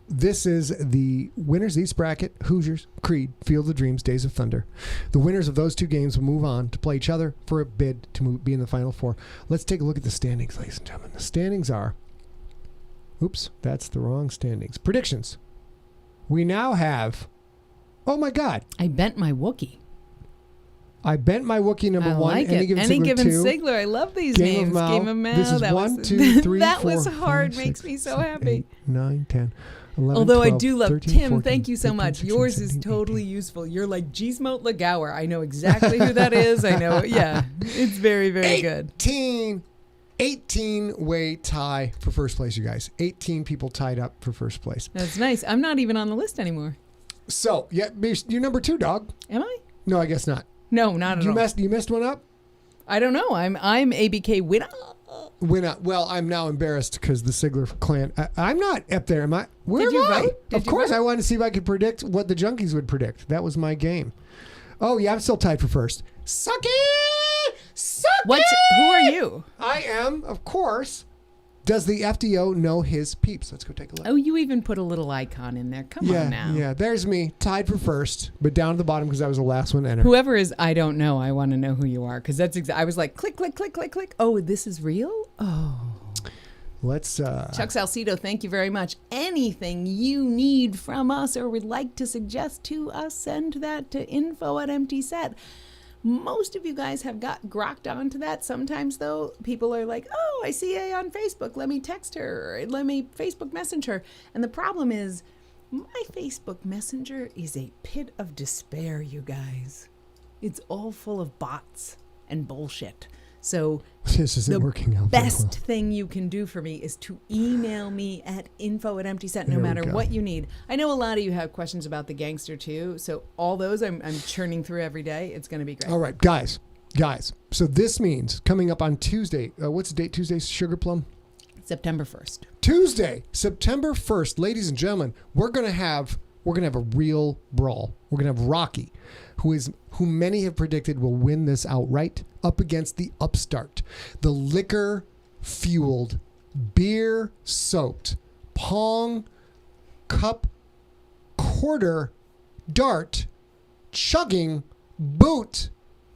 This is the winners of each bracket: Hoosiers, Creed, Field of Dreams, Days of Thunder. The winners of those 2 games will move on to play each other for a bid to be in the Final Four. Let's take a look at the standings, ladies and gentlemen. The standings are... Oops, that's the wrong standings. Predictions. We now have... Oh, my God. I bent my Wookiee. I bent my Wookiee number 1. Like Any Given Sigler. I love these names. Game of Mao. This is that 1, 2, 3, that 4, was hard. 5, Makes 6, me so 7, happy. 8, 9, 10, 11, Although 12, I do love 13, Tim, 14, thank you so 15, much. 16, Yours 17, is totally 18. useful. You're like GSMOAT Legauer. I know exactly who that is. I know. Yeah, it's very, very good. 18-way tie for first place, you guys. 18 people tied up for first place. That's nice. I'm not even on the list anymore. So, yeah, you're number 2, dog. Am I? No, I guess not. No, not at all. You messed one up? I don't know. I'm ABK winner. Well, I'm now embarrassed because the Sigler clan. I'm not up there. Am I? Where Did you am I? vote? Did Of you course, vote? I wanted to see if I could predict what the Junkies would predict. That was my game. Oh yeah, I'm still tied for first. Suck it! Suck it! Who are you? I am, of course. Does the FDO know his peeps? Let's go take a look. Oh, you even put a little icon in there. Come on now. Yeah, there's me, tied for first, but down at the bottom because I was the last one to enter. Whoever is, I don't know. I want to know who you are because that's I was like, click, click, click, click, click. Oh, this is real? Oh. Let's. Chuck Salcido, thank you very much. Anything you need from us or would like to suggest to us, send that to info@emptyset. Most of you guys have got grokked onto that. Sometimes, though, people are like, oh, I see A on Facebook. Let me text her. Or let me Facebook message her. And the problem is, my Facebook Messenger is a pit of despair, you guys. It's all full of bots and bullshit. So this isn't working out. Best thing you can do for me is to email me at info@emptyset no matter what you need. I know a lot of you have questions about the gangster too, so all those I'm churning through every day. It's going to be great. All right, guys. So this means coming up on Tuesday. What's the date? Tuesday, Sugar Plum? September 1st. Tuesday, September 1st, ladies and gentlemen, we're gonna have a real brawl. We're gonna have Rocky, who many have predicted will win this outright, up against the upstart, the liquor-fueled, beer-soaked, pong, cup, quarter, dart, chugging, boot,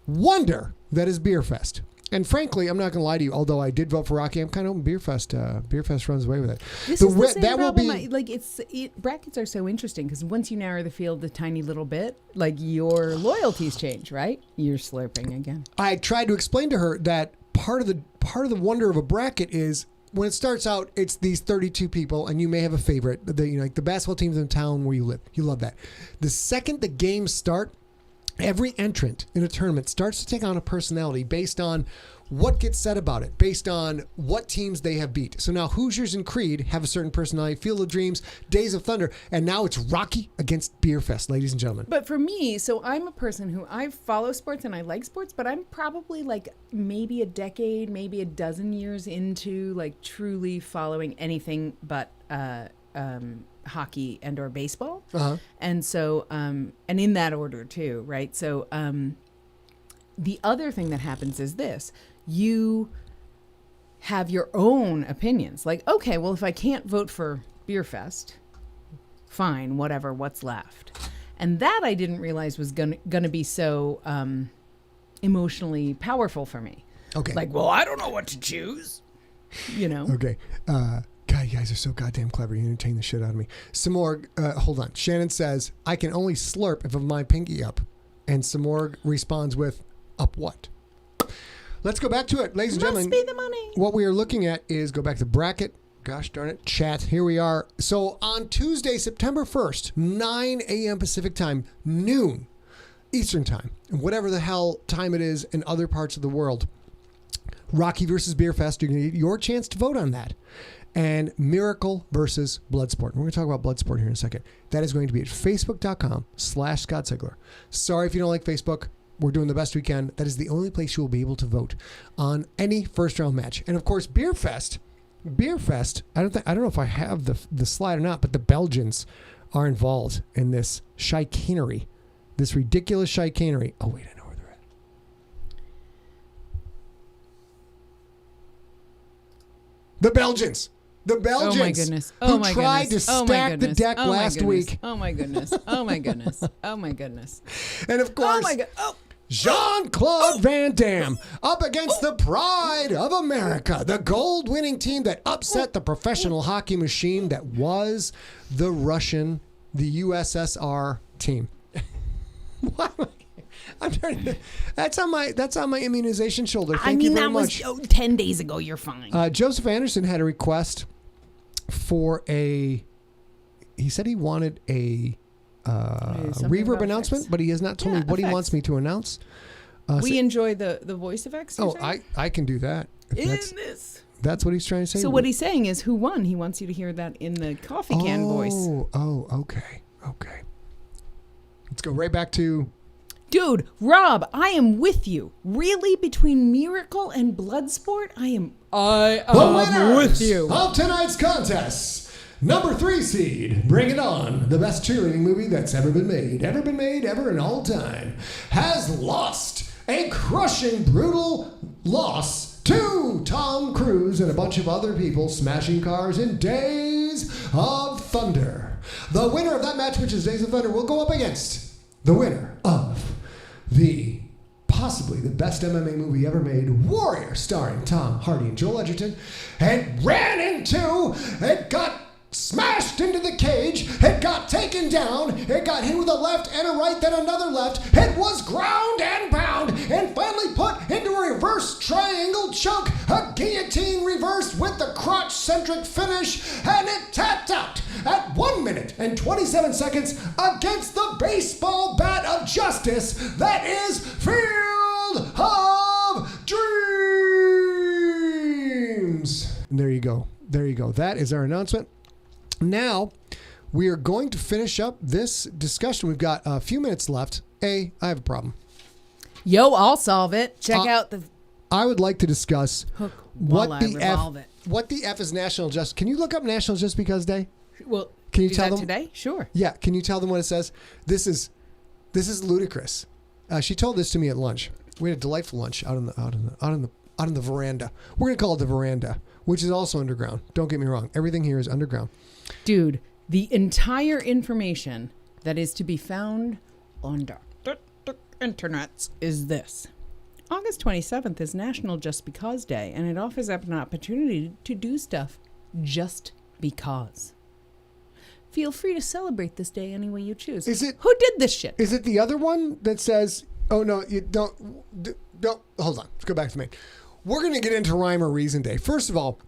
wonder that is Beer Fest. And frankly, I'm not going to lie to you. Although I did vote for Rocky, I'm kind of hoping Beer Fest. Beer Fest runs away with it. This is the same problem. Brackets are so interesting because once you narrow the field a tiny little bit, like your loyalties change, right? You're slurping again. I tried to explain to her that part of the wonder of a bracket is when it starts out, it's these 32 people, and you may have a favorite. Like the basketball teams in the town where you live. You love that. The second the games start, every entrant in a tournament starts to take on a personality based on what gets said about it, based on what teams they have beat. So now Hoosiers and Creed have a certain personality, Field of Dreams, Days of Thunder, and now it's Rocky against Beer Fest, ladies and gentlemen. But for me, so I'm a person who I follow sports and I like sports, but I'm probably like maybe a decade, maybe a dozen years into like truly following anything but hockey and or baseball. And so and in that order too, right? So the other thing that happens is this: you have your own opinions, like, okay, well, if I can't vote for Beer Fest, fine, whatever, what's left. And that I didn't realize was gonna be so emotionally powerful for me. Okay, like, well, I don't know what to choose, Okay. God, you guys are so goddamn clever. You entertain the shit out of me. Samorg, hold on. Shannon says, I can only slurp if I have my pinky up. And Samorg responds with, up what? Let's go back to it, ladies and gentlemen. Must be the money. What we are looking at is, go back to bracket. Gosh darn it. Chat. Here we are. So on Tuesday, September 1st, 9 a.m. Pacific time, noon Eastern time, and whatever the hell time it is in other parts of the world, Rocky versus Beer Fest, you're going to get your chance to vote on that. And Miracle versus Bloodsport. We're going to talk about Bloodsport here in a second. That is going to be at facebook.com/Scott Sigler. Sorry if you don't like Facebook. We're doing the best we can. That is the only place you will be able to vote on any first round match. And of course, Beer Fest. I don't know if I have the slide or not, but the Belgians are involved in this chicanery, this ridiculous chicanery. Oh wait, I know where they're at. The Belgians. Oh my goodness. Who tried to stack the deck last week. Oh my goodness. Oh my goodness. Oh my goodness. And of course, Jean-Claude Van Damme up against the pride of America, the gold-winning team that upset the professional hockey machine that was the USSR team. What? I'm trying to, that's on my immunization shoulder. Thank you very much. That was 10 days ago. You're fine. Joseph Anderson had a request for he said he wanted a reverb announcement, but he has not told me what he wants me to announce. We enjoy the voice effects. I can do that. That's what he's trying to say. So what he's saying is who won. He wants you to hear that in the coffee can voice. Oh, okay. Let's go right back to Dude, Rob, I am with you. Really, between Miracle and Bloodsport, I am with you. Of tonight's contests. Number 3 seed, Bring It On, the best cheerleading movie that's ever been made, ever in all time, has lost a crushing, brutal loss to Tom Cruise and a bunch of other people smashing cars in Days of Thunder. The winner of that match, which is Days of Thunder, will go up against the winner of the possibly the best MMA movie ever made, Warrior, starring Tom Hardy and Joel Edgerton. It got smashed into the cage, it got taken down, it got hit with a left and a right, then another left, it was ground and pound, and finally put into a reverse triangle choke, a guillotine reversed with the crotch-centric finish, and it tapped out at 1 minute and 27 seconds against the baseball bat of justice that is Field of Dreams. And there you go. That is our announcement. Now, we are going to finish up this discussion. We've got a few minutes left. I have a problem. Yo, I'll solve it. Check out the... I would like to discuss what the F is National Justice. Can you look up National Just Because Day? Well, can you tell them today? Sure. Yeah. Can you tell them what it says? This is ludicrous. She told this to me at lunch. We had a delightful lunch out on the veranda. We're gonna call it the veranda, which is also underground. Don't get me wrong. Everything here is underground. Dude, the entire information that is to be found on the internets is this. August 27th is National Just Because Day, and it offers up an opportunity to do stuff just because. Feel free to celebrate this day any way you choose. Who did this shit? Is it the other one that says, oh no, you don't, hold on, let's go back to me. We're going to get into Rhyme or Reason Day. First of all,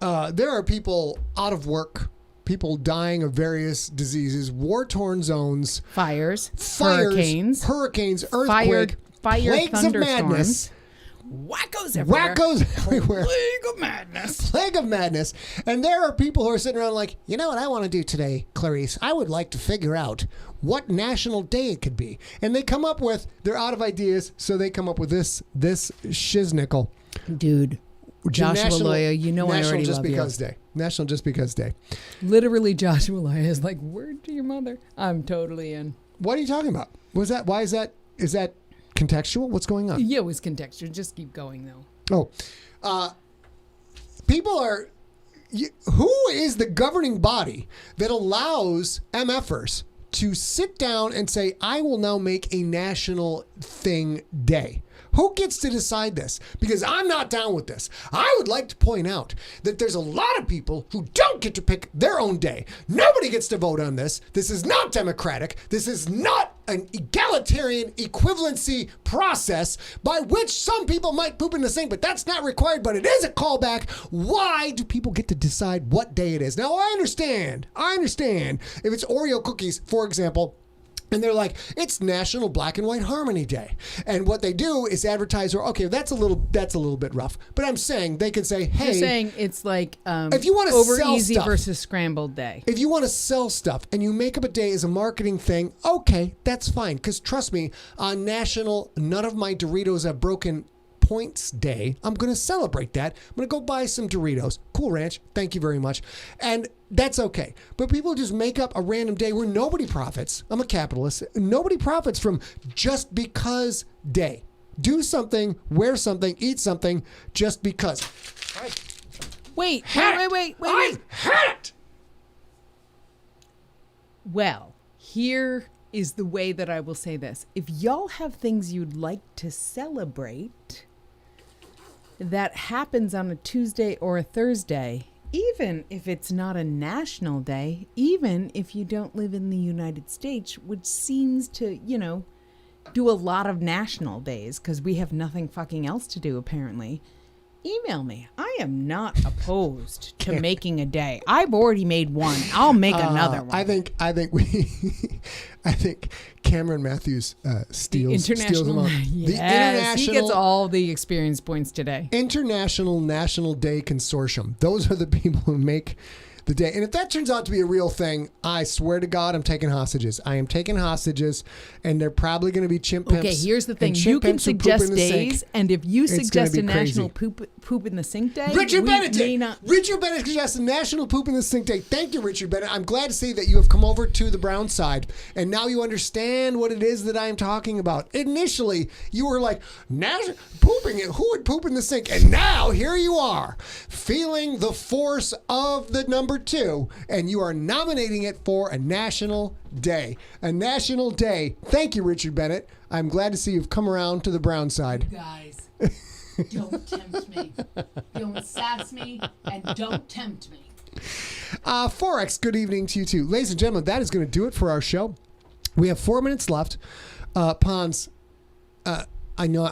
there are people out of work, people dying of various diseases, war-torn zones, fires, hurricanes, earthquake, plagues of madness, wackos everywhere. Plague of madness. And there are people who are sitting around like, you know what I want to do today, Clarice? I would like to figure out what national day it could be. And they come up with, they're out of ideas, so they come up with this shiznickel. Dude. Joshua Loya, you know I already love you. National Just Because Day. Literally, Joshua Loya is like, word to your mother. I'm totally in. What are you talking about? Why is that contextual? What's going on? Yeah, it was contextual. Just keep going, though. People are... Who is the governing body that allows MFers to sit down and say, I will now make a national thing day? Who gets to decide this? Because I'm not down with this. I would like to point out that there's a lot of people who don't get to pick their own day. Nobody gets to vote on this. This is not democratic. This is not an egalitarian equivalency process by which some people might poop in the sink, but that's not required, but it is a callback. Why do people get to decide what day it is? Now, I understand. If it's Oreo cookies, for example, and they're like, it's National Black and White Harmony Day. And what they do is advertise, or okay, that's a little bit rough. But I'm saying they can say, hey. You're saying it's like if you want to over sell easy stuff, versus scrambled day. If you want to sell stuff and you make up a day as a marketing thing, okay, that's fine. Because trust me, on National None of My Doritos Have Broken Points Day, I'm going to celebrate that. I'm going to go buy some Doritos. Cool Ranch. Thank you very much. And that's okay. But people just make up a random day where nobody profits. I'm a capitalist. Nobody profits from just because day. Do something, wear something, eat something just because. Wait. I had it! Well, here is the way that I will say this. If y'all have things you'd like to celebrate that happens on a Tuesday or a Thursday, even if it's not a national day, even if you don't live in the United States, which seems to, do a lot of national days because we have nothing fucking else to do, apparently, email me. I am not opposed to making a day. I've already made one. I'll make another one. I think Cameron Matthews steals them up. Yes, he gets all the experience points today. International National Day Consortium. Those are the people who make the day. And if that turns out to be a real thing, I swear to God, I'm taking hostages. I am taking hostages, and they're probably going to be chimp pimps. Okay, here's the thing. You can suggest days, and if you suggest a national poop in the sink day, Richard Bennett suggested National Poop in the Sink Day. Thank you, Richard Bennett. I'm glad to see that you have come over to the brown side, and now you understand what it is that I am talking about. Initially, you were like, pooping it. Who would poop in the sink? And now here you are, feeling the force of the number 2, and you are nominating it for a national day. A national day. Thank you, Richard Bennett. I'm glad to see you've come around to the brown side. You guys, don't tempt me. Don't sass me, and don't tempt me. Forex, good evening to you too. Ladies and gentlemen, that is going to do it for our show. We have 4 minutes left. Ponds, I know.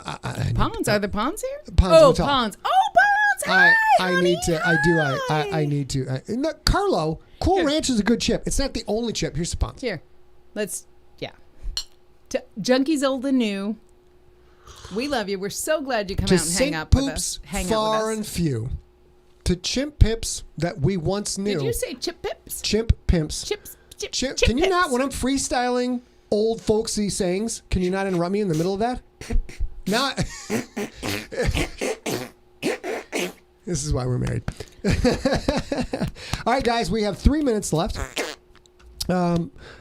Ponds? Are the Ponds here? Ponds. Ponds. Oh, Ponds. Hi, I need to. I need to. Look, Carlo, Cool Here. Ranch is a good chip. It's not the only chip. Here's the Ponds. Here. Junkies old and new. We love you. We're so glad you come out and hang out with us. Far and few. To chimp pips that we once knew. Did you say chip pips? Chimp pimps. Chip Can you pips. not, when I'm freestyling old folksy sayings, can you not interrupt me in the middle of that? Now, this is why we're married. All right, guys, we have 3 minutes left. I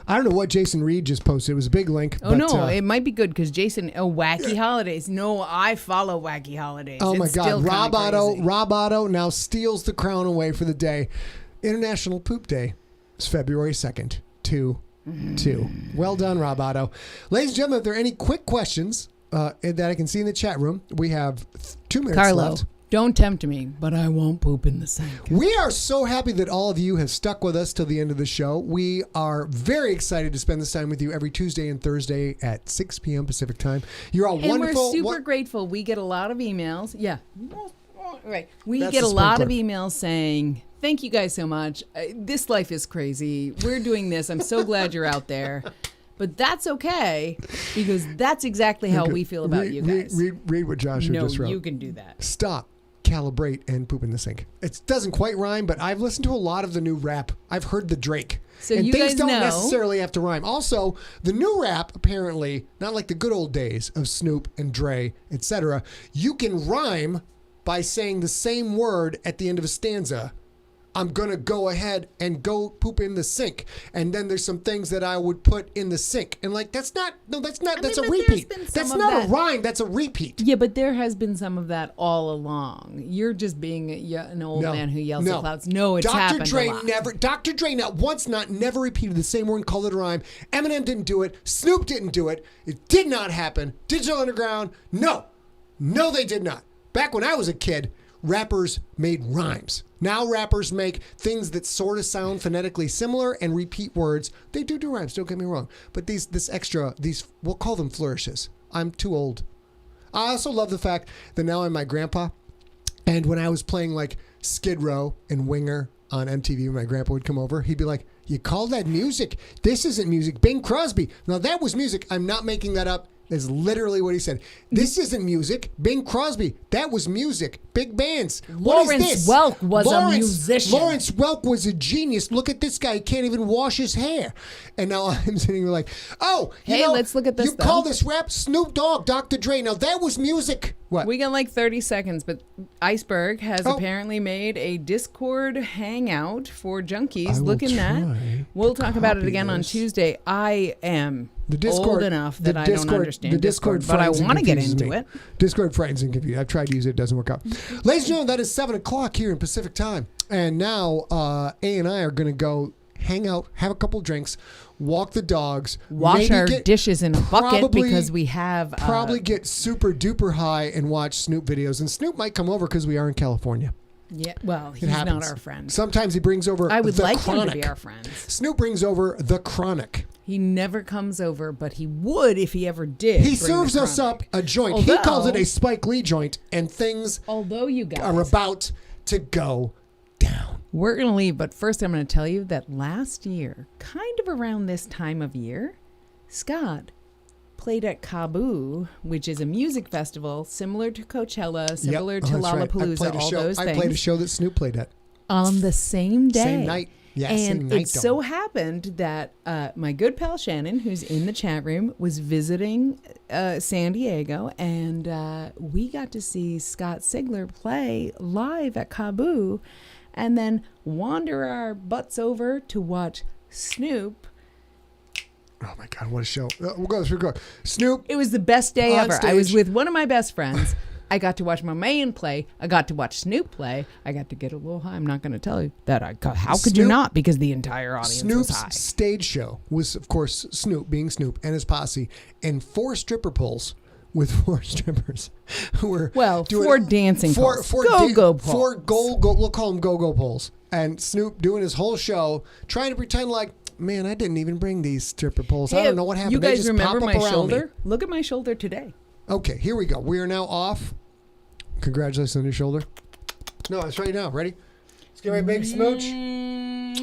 don't know what Jason Reed just posted. It was a big link. Oh, no, it might be good because Jason, Wacky Holidays. No, I follow Wacky Holidays. Oh, my it's God. Rob Otto now steals the crown away for the day. International Poop Day is February 2nd, 2. Well done, Rob Otto. Ladies and gentlemen, if there are any quick questions that I can see in the chat room, we have 2 minutes left. Don't tempt me, but I won't poop in the sink. We are so happy that all of you have stuck with us till the end of the show. We are very excited to spend this time with you every Tuesday and Thursday at 6 p.m. Pacific time. You're all wonderful. And we're super grateful. We get a lot of emails. Yeah. Right. We get a lot of emails saying, thank you guys so much. This life is crazy. We're doing this. I'm so glad you're out there. But that's okay, because that's exactly how we feel about you guys. Read what Joshua just wrote. No, you can do that. Stop, calibrate, and poop in the sink. It doesn't quite rhyme, but I've listened to a lot of the new rap. I've heard the Drake. So and you things guys don't know. necessarily have to rhyme. Also, the new rap, apparently, not like the good old days of Snoop and Dre, etc., you can rhyme by saying the same word at the end of a stanza. I'm going to go ahead and go poop in the sink. And then there's some things that I would put in the sink. And like, that's a repeat. That's not a rhyme. That's a repeat. Yeah, but there has been some of that all along. You're just being an old man who yells at clouds. No, it's happened a lot. Dr. Dre never repeated the same word and called it a rhyme. Eminem didn't do it. Snoop didn't do it. It did not happen. Digital Underground, no, they did not. Back when I was a kid, rappers made rhymes. Now rappers make things that sort of sound phonetically similar and repeat words. They do rhymes, don't get me wrong. But these we'll call them flourishes. I'm too old. I also love the fact that now I'm my grandpa. And when I was playing like Skid Row and Winger on MTV, when my grandpa would come over, he'd be like, you call that music? This isn't music. Bing Crosby. Now that was music. I'm not making that up. That's literally what he said. This isn't music. Bing Crosby. That was music. Big bands. Lawrence Welk was a musician. Lawrence Welk was a genius. Look at this guy. He can't even wash his hair. And now I'm sitting here like, let's look at this. You call this rap? Snoop Dogg, Dr. Dre. Now that was music. What? We got like 30 seconds, but Iceberg has apparently made a Discord hangout for junkies. Look in that. We'll talk about it again on Tuesday. I am old enough that I don't understand Discord, but I want to get into it. Discord frightens and confuses. I've tried to use it. It doesn't work out. Ladies and gentlemen, that is 7 o'clock here in Pacific time. And now A and I are going to go hang out, have a couple drinks, walk the dogs, wash our dishes in a bucket because we have probably get super duper high and watch Snoop videos. And Snoop might come over because we are in California. Yeah, well, he's not our friend. Sometimes he brings over I would the like chronic. him to be our friend. Snoop brings over the chronic. He never comes over, but he would if he ever did. He serves us up a joint. He calls it a Spike Lee joint, and things you guys are about to go down. We're going to leave, but first I'm going to tell you that last year, kind of around this time of year, Scott played at Kaboo, which is a music festival similar to Coachella, similar to Lollapalooza, all those things. I played a show that Snoop played at. on the same day. Same night. Yeah, and same night, it so happened that my good pal Shannon, who's in the chat room, was visiting San Diego, and we got to see Scott Sigler play live at Kaboo, and then wander our butts over to watch Snoop. Oh my God, what a show. We'll go. Snoop. It was the best day On ever. stage. I was with one of my best friends. I got to watch my man play. I got to watch Snoop play. I got to get a little high. I'm not going to tell you that. How could you not? Because the entire audience was high. Snoop's stage show was, of course, Snoop being Snoop and his posse, and 4 stripper poles with 4 strippers who were doing 4 dancing poles. Go poles. 4 we'll call them go poles. And Snoop doing his whole show, trying to pretend like, man, I didn't even bring these stripper poles. I don't know what happened. You They guys just remember pop up my around shoulder? me. Look at my shoulder today. Okay, here we go. We are now off. Congratulations on your shoulder. No, it's right now. Ready? Let's get my big smooch.